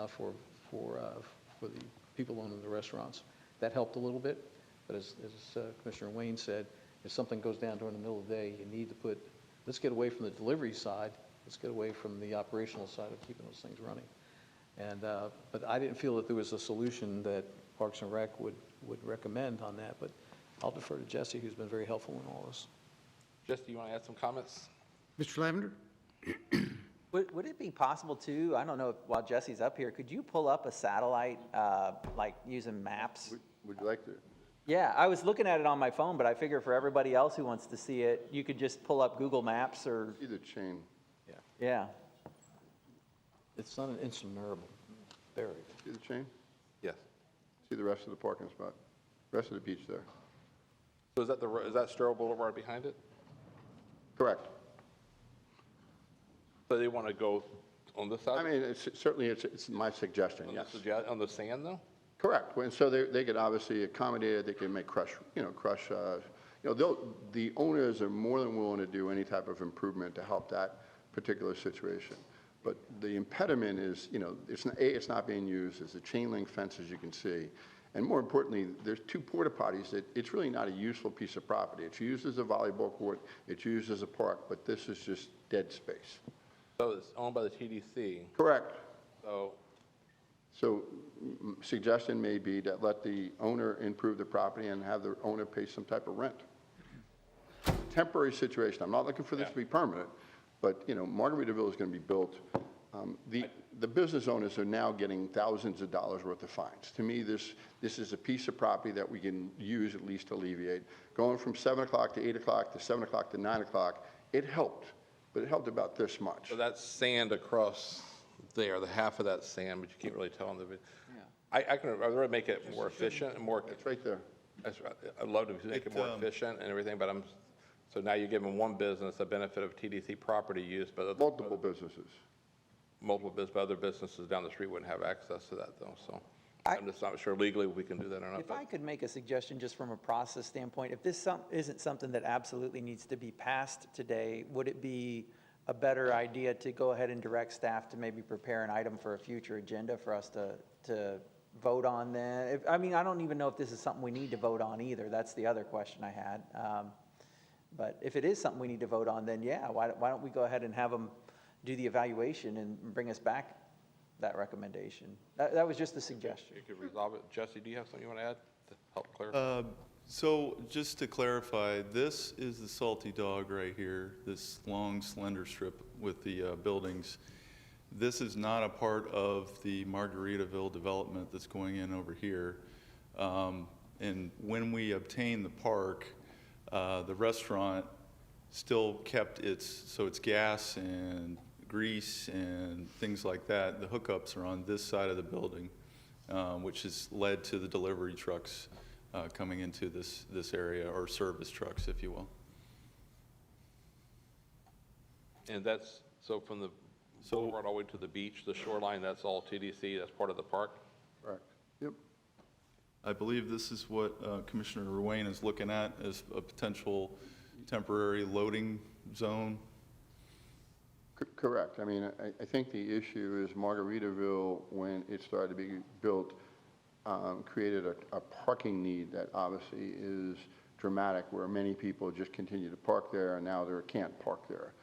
for the people owning the restaurants. That helped a little bit, but as Commissioner Wayne said, if something goes down during the middle of the day, you need to let's get away from the delivery side, let's get away from the operational side of keeping those things running. And, but I didn't feel that there was a solution that Parks and Rec would recommend on that, but I'll defer to Jesse, who's been very helpful in all this. Jesse, you want to add some comments? Mr. Lavender? Would it be possible too, I don't know, while Jesse's up here, could you pull up a satellite, like using maps? Would you like to? Yeah, I was looking at it on my phone, but I figure for everybody else who wants to see it, you could just pull up Google Maps or. See the chain. Yeah. It's not an insurmountable barrier. See the chain? Yes. See the rest of the parking spot, rest of the beach there. So is that Sterling Boulevard behind it? Correct. So they want to go on this side? I mean, it's my suggestion, yes. On the sand, though? Correct. And so they could obviously accommodate it. They can make the owners are more than willing to do any type of improvement to help that particular situation. But the impediment is, you know, it's not being used. There's a chain link fence, as you can see. And more importantly, there's 2 porta potties that it's really not a useful piece of property. It's used as a volleyball court. It's used as a park, but this is just dead space. So it's owned by the TDC. Correct. So Suggestion may be that let the owner improve the property and have the owner pay some type of rent. Temporary situation. I'm not looking for this to be permanent, but, you know, Margaritaville is going to be built. The business owners are now getting thousands of dollars worth of fines. To me, this is a piece of property that we can use at least to alleviate. Going from 7 o'clock to 8 o'clock to 7 o'clock to 9 o'clock, it helped, but it helped about this much. So that's sand across there, the half of that sand, but you can't really tell on the video. Yeah. I'd rather make it more efficient and more. It's right there. I'd love to make it more efficient and everything, but so now you're giving one business a benefit of TDC property use, but multiple businesses. Multiple businesses, but other businesses down the street wouldn't have access to that though, so. I'm just not sure legally we can do that or not. If I could make a suggestion just from a process standpoint, if this isn't something that absolutely needs to be passed today, would it be a better idea to go ahead and direct staff to maybe prepare an item for a future agenda for us to vote on then? I mean, I don't even know if this is something we need to vote on either. That's the other question I had. But if it is something we need to vote on, then yeah, why don't we go ahead and have them do the evaluation and bring us back that recommendation? That was just a suggestion. You could resolve it. Jesse, do you have something you want to add to help clarify? So just to clarify, this is the Salty Dog right here, this long slender strip with the buildings. This is not a part of the Margaritaville development that's going in over here. And when we obtained the park, the restaurant still kept its gas and grease and things like that. The hookups are on this side of the building, which has led to the delivery trucks coming into this area, or service trucks, if you will. And that's, so from the boulevard all the way to the beach, the shoreline, that's all TDC, that's part of the park? Correct. Yep. I believe this is what Commissioner Wayne is looking at as a potential temporary loading zone. Correct. I mean, I think the issue is Margaritaville, when it started to be built, created a parking need that obviously is dramatic, where many people just continue to park there, and now they can't park there.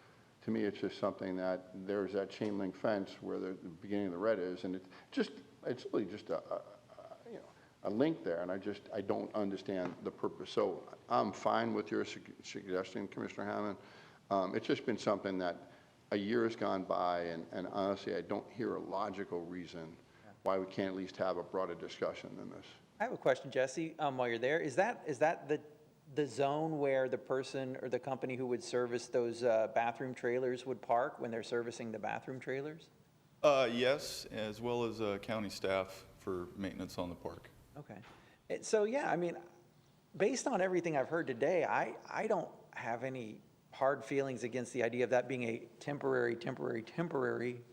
To me, it's just something that there's that chain link fence where the beginning of the red is, and it's really just a link there, and I don't understand the purpose. So I'm fine with your suggestion, Commissioner Hammond. It's just been something that a year has gone by, and honestly, I don't hear a logical reason why we can't at least have a broader discussion than this. I have a question, Jesse, while you're there. Is that the zone where the person or the company who would service those bathroom trailers would park when they're servicing the bathroom trailers? Yes, as well as county staff for maintenance on the park. Okay. So, yeah, I mean, based on everything I've heard today, I don't have any hard feelings against the idea of that being a temporary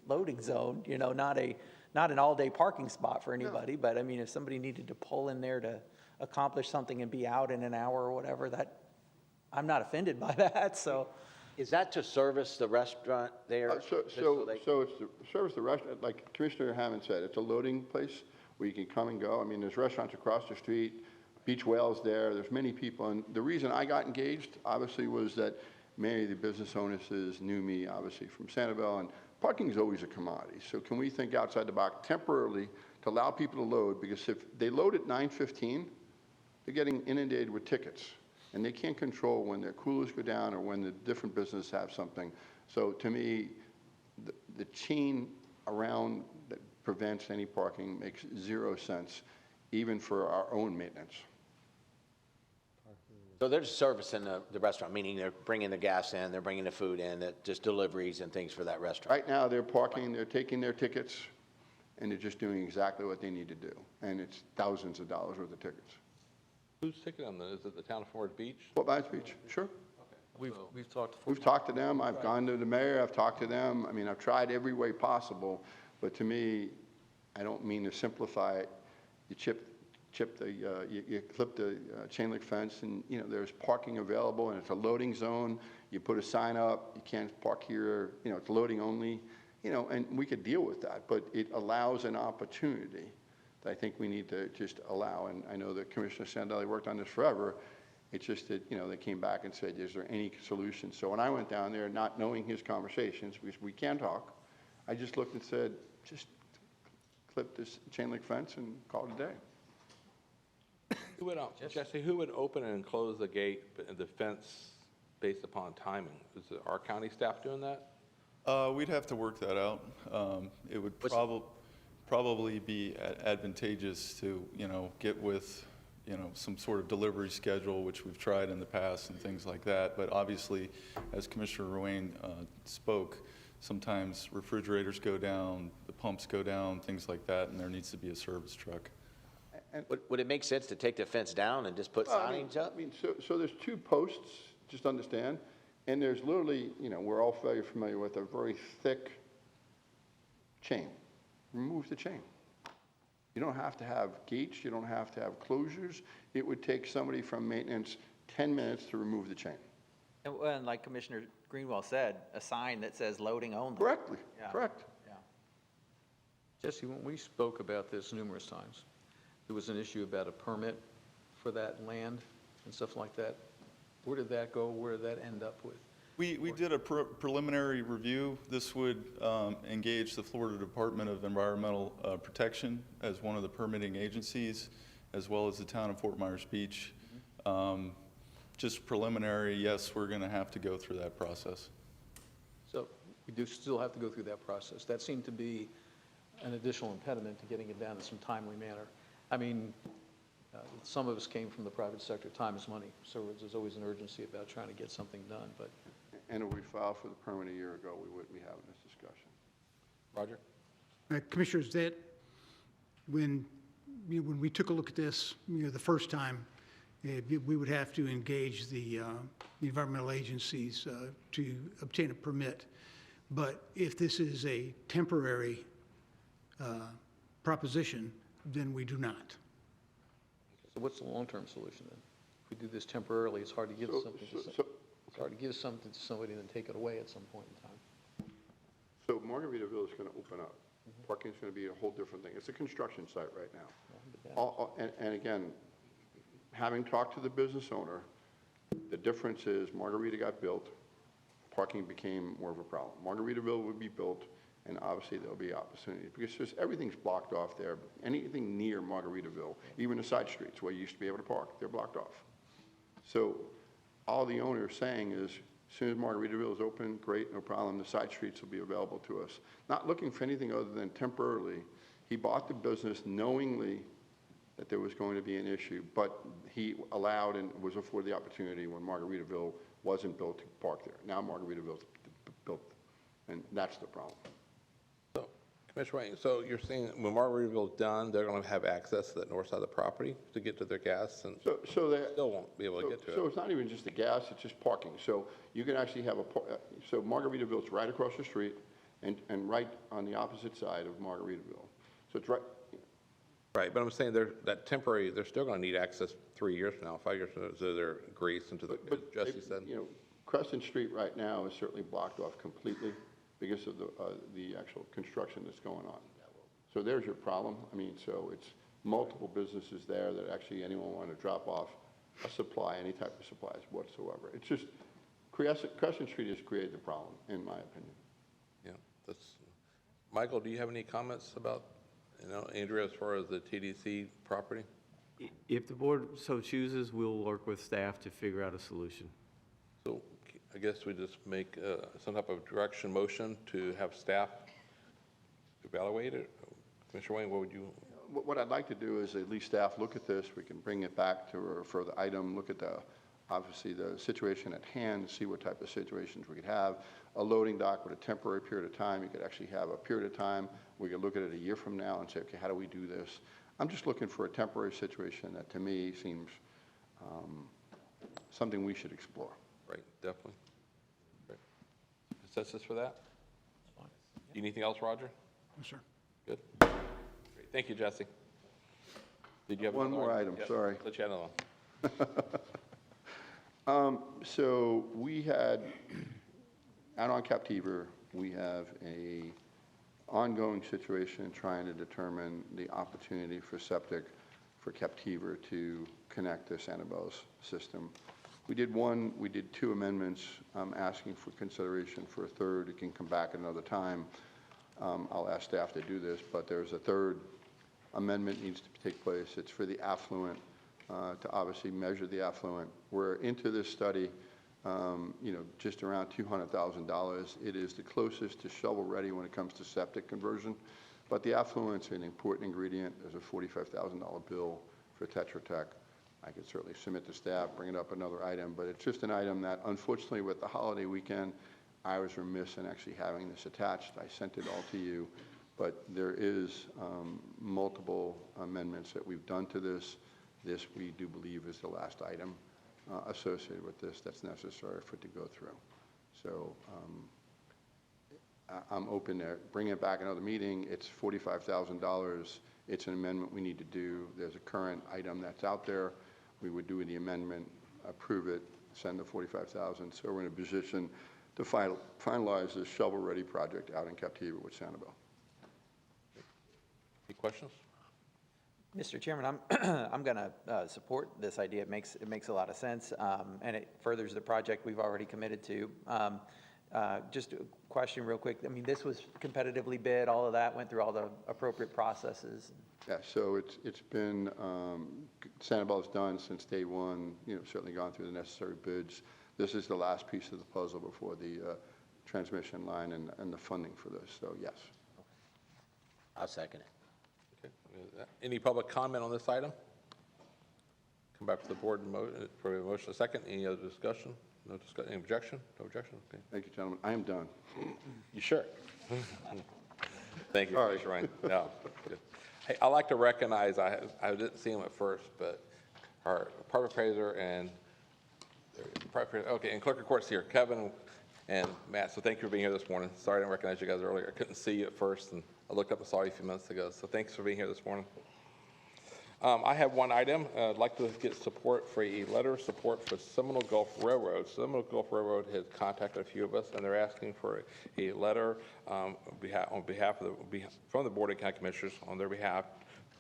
loading zone, you know, not an all-day parking spot for anybody. But, I mean, if somebody needed to pull in there to accomplish something and be out in an hour or whatever, that, I'm not offended by that, so. Is that to service the restaurant there? So it's to service the restaurant, like Commissioner Hammond said, it's a loading place where you can come and go. I mean, there's restaurants across the street, Beach Whale's there's many people. And the reason I got engaged, obviously, was that many of the business owners knew me, obviously, from Sanibel, and parking is always a commodity. So can we think outside the box temporarily to allow people to load? Because if they load at 9:15, they're getting inundated with tickets. And they can't control when their coolers go down or when the different businesses have something. So to me, the chain around that prevents any parking makes zero sense, even for our own maintenance. So they're just servicing the restaurant, meaning they're bringing the gas in, they're bringing the food in, that just deliveries and things for that restaurant. Right now, they're parking, they're taking their tickets, and they're just doing exactly what they need to do. And it's thousands of dollars worth of tickets. Who's ticketing them? Is it the town of Fort Beach? Fort Myers Beach, sure. We've talked to We've talked to them, I've gone to the mayor, I've talked to them. I mean, I've tried every way possible, but to me, I don't mean to simplify it. You you clip the chain link fence, and, you know, there's parking available, and it's a loading zone. You put a sign up, you can't park here, you know, it's loading only, you know, and we could deal with that, but it allows an opportunity that I think we need to just allow. And I know that Commissioner Sandelli worked on this forever. It's just that, you know, they came back and said, is there any solution? So when I went down there, not knowing his conversations, because we can talk, I just looked and said, just clip this chain link fence and call it a day. Jesse, who would open and close the gate and the fence based upon timing? Is it our county staff doing that? We'd have to work that out. It would probably be advantageous to, you know, get with, you know, some sort of delivery schedule, which we've tried in the past and things like that. But obviously, as Commissioner Ruane spoke, sometimes refrigerators go down, the pumps go down, things like that, and there needs to be a service truck. Would it make sense to take the fence down and just put signage up? I mean, so there's two posts, just understand, and there's literally, you know, we're all very familiar with a very thick chain. Remove the chain. You don't have to have gates, you don't have to have closures. It would take somebody from maintenance 10 minutes to remove the chain. And like Commissioner Greenwell said, a sign that says loading only. Correctly, Yeah. correct. Yeah. Jesse, when we spoke about this numerous times, there was an issue about a permit for that land and stuff like that. Where did that go? Where did that end up with? We did a preliminary review. This would engage the Florida Department of Environmental Protection as one of the permitting agencies, as well as the town of Fort Myers Beach. Just preliminary, yes, we're going to have to go through that process. So we do still have to go through that process. That seemed to be an additional impediment to getting it done in some timely manner. I mean, some of us came from the private sector. Time is money, so there's always an urgency about trying to get something done. But And if we filed for the permit a year ago, we wouldn't be having this discussion. Roger? Commissioners, that when we took a look at this, the first time, we would have to engage the environmental agencies to obtain a permit. But if this is a temporary proposition, then we do not. so what's the long-term solution then? If we do this temporarily, it's hard to give something to it's hard to give something to somebody and then take it away at some point in time. So Margaritaville is going to open up. Parking is going to be a whole different thing. It's a construction site right now. And again, having talked to the business owner, the difference is Margarita got built, parking became more of a problem. Margaritaville would be built, and obviously there'll be opportunity because everything's blocked off there. Anything near Margaritaville, even the side streets where you used to be able to park, they're blocked off. So all the owner is saying is, as soon as Margaritaville is open, great, no problem, the side streets will be available to us. Not looking for anything other than temporarily. He bought the business knowingly that there was going to be an issue, but he allowed and was afforded the opportunity when Margaritaville wasn't built to park there. Now Margaritaville's built, and that's the problem. So, Commissioner Wayne, so you're saying when Margaritaville's done, they're going to have access to that north side of the property to get to their gas, and So they still won't be able to get to So it? it's not even just the gas, it's just parking. So you can actually have so Margaritaville's right across the street and right on the opposite side of Margaritaville. So it's right, Right, but I'm saying that temporary, they're still going to need access 3 years from now, 5 years from now, to their grease and to the, as Jesse said. you know, Crescent Street right now is certainly blocked off completely because of the actual construction that's going on. So there's your problem. I mean, so it's multiple businesses there that actually anyone want to drop off a supply, any type of supplies whatsoever. It's just, Crescent Street has created the problem, in my opinion. Yeah, that's, Michael, do you have any comments about, Andrea, as far as the TDC property? If the board so chooses, we'll work with staff to figure out a solution. So I guess we just make some type of direction motion to have staff evaluate it. Commissioner Wayne, what would you? What I'd like to do is at least staff look at this. We can bring it back to a further item, look at obviously the situation at hand, see what type of situations we could have. A loading dock with a temporary period of time, you could actually have a period of time. We could look at it a year from now and say, okay, how do we do this? I'm just looking for a temporary situation that to me seems something we should explore. Right, definitely. Great. Consensus for that? Anything else, Roger? No, sir. Good. Great. Thank you, Jesse. Did you have One another more item? item, Yep. sorry. Let you have another one. So we had, out on Captiva, we have a ongoing situation trying to determine the opportunity for septic for Captiva to connect to Sanibel's system. We did two amendments. I'm asking for consideration for a third. It can come back at another time. I'll ask staff to do this, but there's a third amendment needs to take place. It's for the affluent, to obviously measure the affluent. We're into this study, just around $200,000. It is the closest to shovel-ready when it comes to septic conversion, but the affluent's an important ingredient. There's a $45,000 bill for Tetra Tech. I could certainly submit to staff, bring it up another item, but it's just an item that, unfortunately, with the holiday weekend, I was remiss in actually having this attached. I sent it all to you, but there is multiple amendments that we've done to this. This, we do believe, is the last item associated with this that's necessary for it to go through. So I'm open to bring it back another meeting. It's $45,000. It's an amendment we need to do. There's a current item that's out there. We would do the amendment, approve it, send the $45,000. So we're in a position to finalize this shovel-ready project out in Captiva with Sanibel. Any questions? Mr. Chairman, I'm going to support this idea. It makes a lot of sense, and it furthers the project we've already committed to. Just a question real quick. I mean, this was competitively bid, all of that, went through all the appropriate processes. Yeah, so it's been, Sanibel's done since day one, certainly gone through the necessary bids. This is the last piece of the puzzle before the transmission line and the funding for this, so yes. I'll second it. Okay. Any public comment on this item? Come back to the board for a motion, a second. Any other discussion? No discussion. Any objection? No objection? Okay. Thank you, gentlemen. I am done. You sure? Thank you, All right. Commissioner Ryan. No, good. Hey, I'd like to recognize, I didn't see him at first, but our private appraiser and and clerk of court's here, Kevin and Matt. So thank you for being here this morning. Sorry I didn't recognize you guys earlier. I couldn't see you at first, and I looked up and saw you a few minutes ago. So thanks for being here this morning. I have one item. I'd like to get support for a letter of support for Seminole Gulf Railroad. Seminole Gulf Railroad has contacted a few of us, and they're asking for a letter from the Board of County Commissioners on their behalf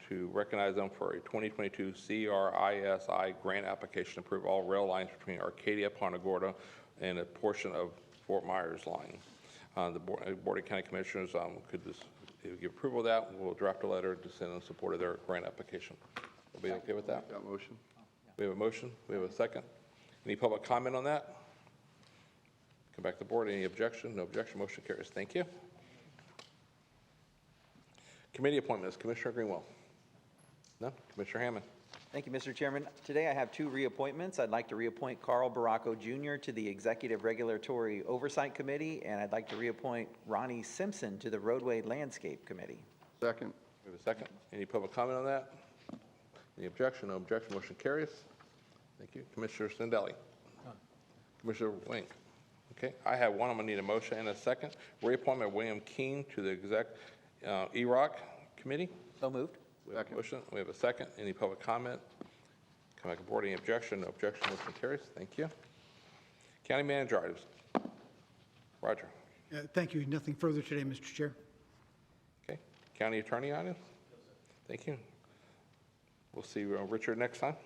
to recognize them for a 2022 CRISI grant application to improve all rail lines between Arcadia, Punta Gorda, and a portion of Fort Myers line. The Board of County Commissioners could just give approval of that. We'll draft a letter to send in support of their grant application. Everybody okay with that? Got motion? We have a motion. We have a second. Any public comment on that? Come back to the board. Any objection? No objection. Motion carries. Thank you. Committee appointments. Commissioner Greenwell. No? Commissioner Hammond. Thank you, Mr. Chairman. Today I have two reappointments. I'd like to reappoint Carl Baracco Jr. to the Executive Regulatory Oversight Committee, and I'd like to reappoint Ronnie Simpson to the Roadway Landscape Committee. Second. We have a second. Any public comment on that? Any objection? No objection. Motion carries. Thank you. Commissioner Sindelli. Commissioner Wink. Okay, I have one. I'm going to need a motion and a second. Reappointment of William King to the EROC Committee. So moved. We have a motion. We have a second. Any public comment? Come back aboard. Any objection? No objection. Motion carries. Thank you. County Manager items. Roger. Thank you. Nothing further today, Mr. Chair. Okay. County Attorney items. Thank you. We'll see Richard next time.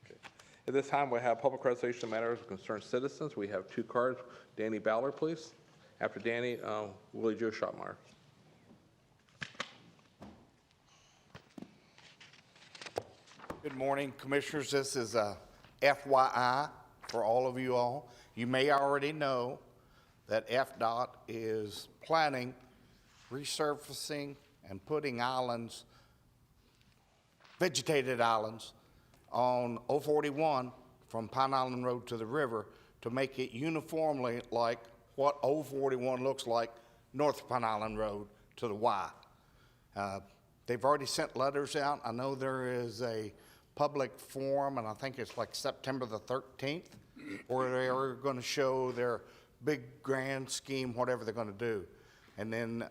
Okay. At this time, we have public resolution of matters of concern citizens. We have two cards. Danny Ballard, please. After Danny, Willie Joe Schottmeyer. Good morning, Commissioners. This is a FYI for all of you all. You may already know that FDOT is planning resurfacing and putting islands, vegetated islands, on 041 from Pine Island Road to the river to make it uniformly like what 041 looks like north of Pine Island Road to the Y. They've already sent letters out. I know there is a public forum, and I think it's like September the 13th, where they're going to show their big grand scheme, whatever they're going to do. And then,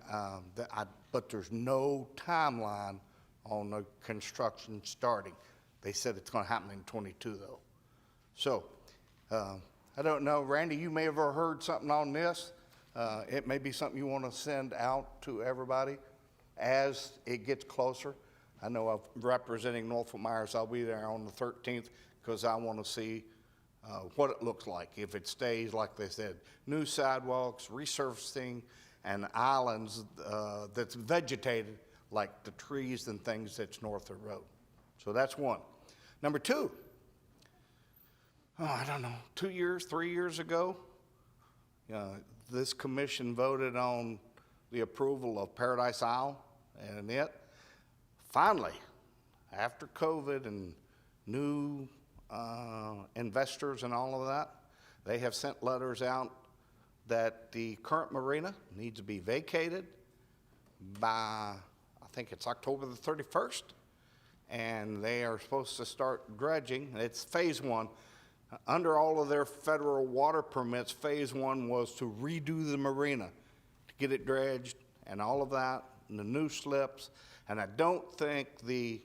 but there's no timeline on the construction starting. They said it's going to happen in 22, though. So, I don't know, Randy, you may have heard something on this. It may be something you want to send out to everybody as it gets closer. I know I'm representing Norfolk Myers. I'll be there on the 13th because I want to see what it looks like. If it stays, like they said, new sidewalks, resurfacing, and islands that's vegetated like the trees and things that's north of the road. So that's one. Number two, I don't know, 2 years, 3 years ago, this commission voted on the approval of Paradise Isle, and it finally, after COVID and new investors and all of that, they have sent letters out that the current marina needs to be vacated by, I think it's October the 31st, and they are supposed to start dredging. It's phase one. Under all of their federal water permits, phase one was to redo the marina, to get it dredged and all of that, and the new slips. And I don't think the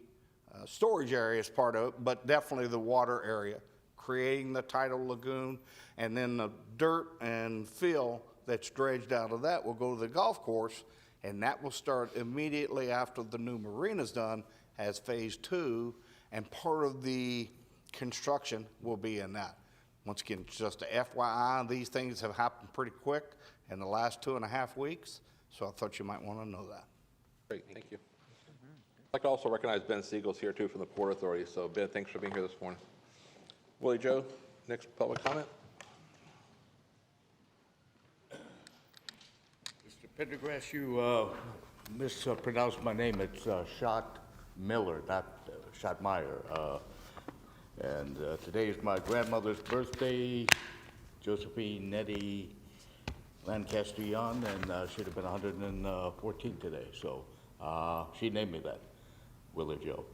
storage area is part of it, but definitely the water area, creating the tidal lagoon, and then the dirt and fill that's dredged out of that will go to the golf course, and that will start immediately after the new marina's done as phase two, and part of the construction will be in that. Once again, just a FYI, these things have happened pretty quick in the last 2.5 weeks, so I thought you might want to know that. Great, thank you. I'd like to also recognize Ben Siegel's here too from the Port Authority. So Ben, thanks for being here this morning. Willie Joe, next public comment. Mr. Pendergrass, you mispronounced my name. It's Schott Miller, not Schottmeyer. And today is my grandmother's birthday, Josephine Nettie Lancaster Young, and she'd have been 114 today. So she named me that, Willie Joe.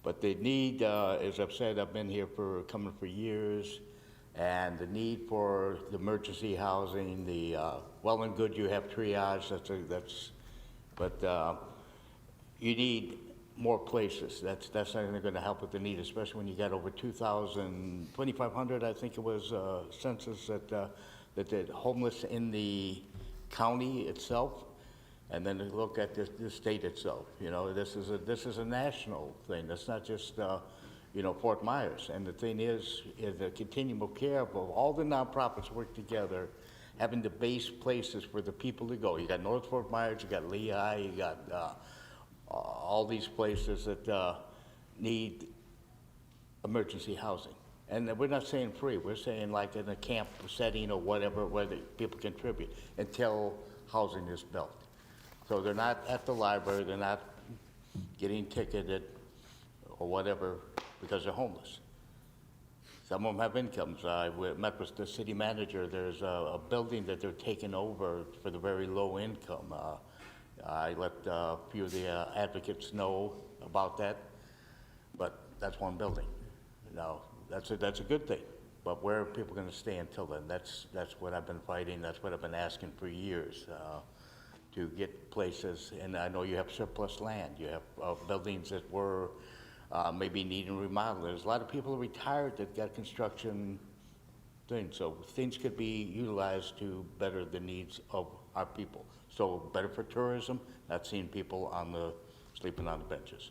But the need, as I've said, I've been here coming for years, and the need for the emergency housing, the well and good you have triage, but you need more places. That's not going to help with the need, especially when you got over 2,500, I think it was, census that did homeless in the county itself, and then look at the state itself. You know, this is a national thing. That's not just Fort Myers. And the thing is the continuum of care of all the nonprofits work together, having the base places for the people to go. You got North Fort Myers, you got Lehigh, you got all these places that need emergency housing. And we're not saying free, we're saying like in a camp setting or whatever, where people contribute until housing is built. So they're not at the library, they're not getting ticketed, or whatever because they're homeless. Some of them have incomes. I met with the city manager. There's a building that they're taking over for the very low income. I let a few of the advocates know about that, but that's one building. Now, that's a good thing, but where are people going to stay until then? That's what I've been fighting. That's what I've been asking for years, to get places. And I know you have surplus land. You have buildings that were maybe needing remodeling. There's a lot of people retired that got construction things, so things could be utilized to better the needs of our people. So better for tourism, not seeing people sleeping on the benches.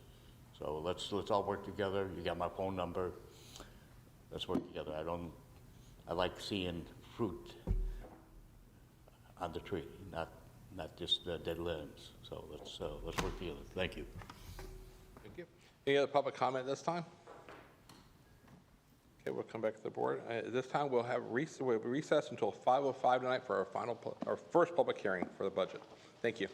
So let's all work together. You got my phone number. Let's work together. I like seeing fruit on the tree, not just dead limbs. So let's work together. Thank you. Thank you. Any other public comment at this time? Okay, we'll come back to the board. At this time, we'll recess until 5:05 tonight for our first public hearing for the budget. Thank you.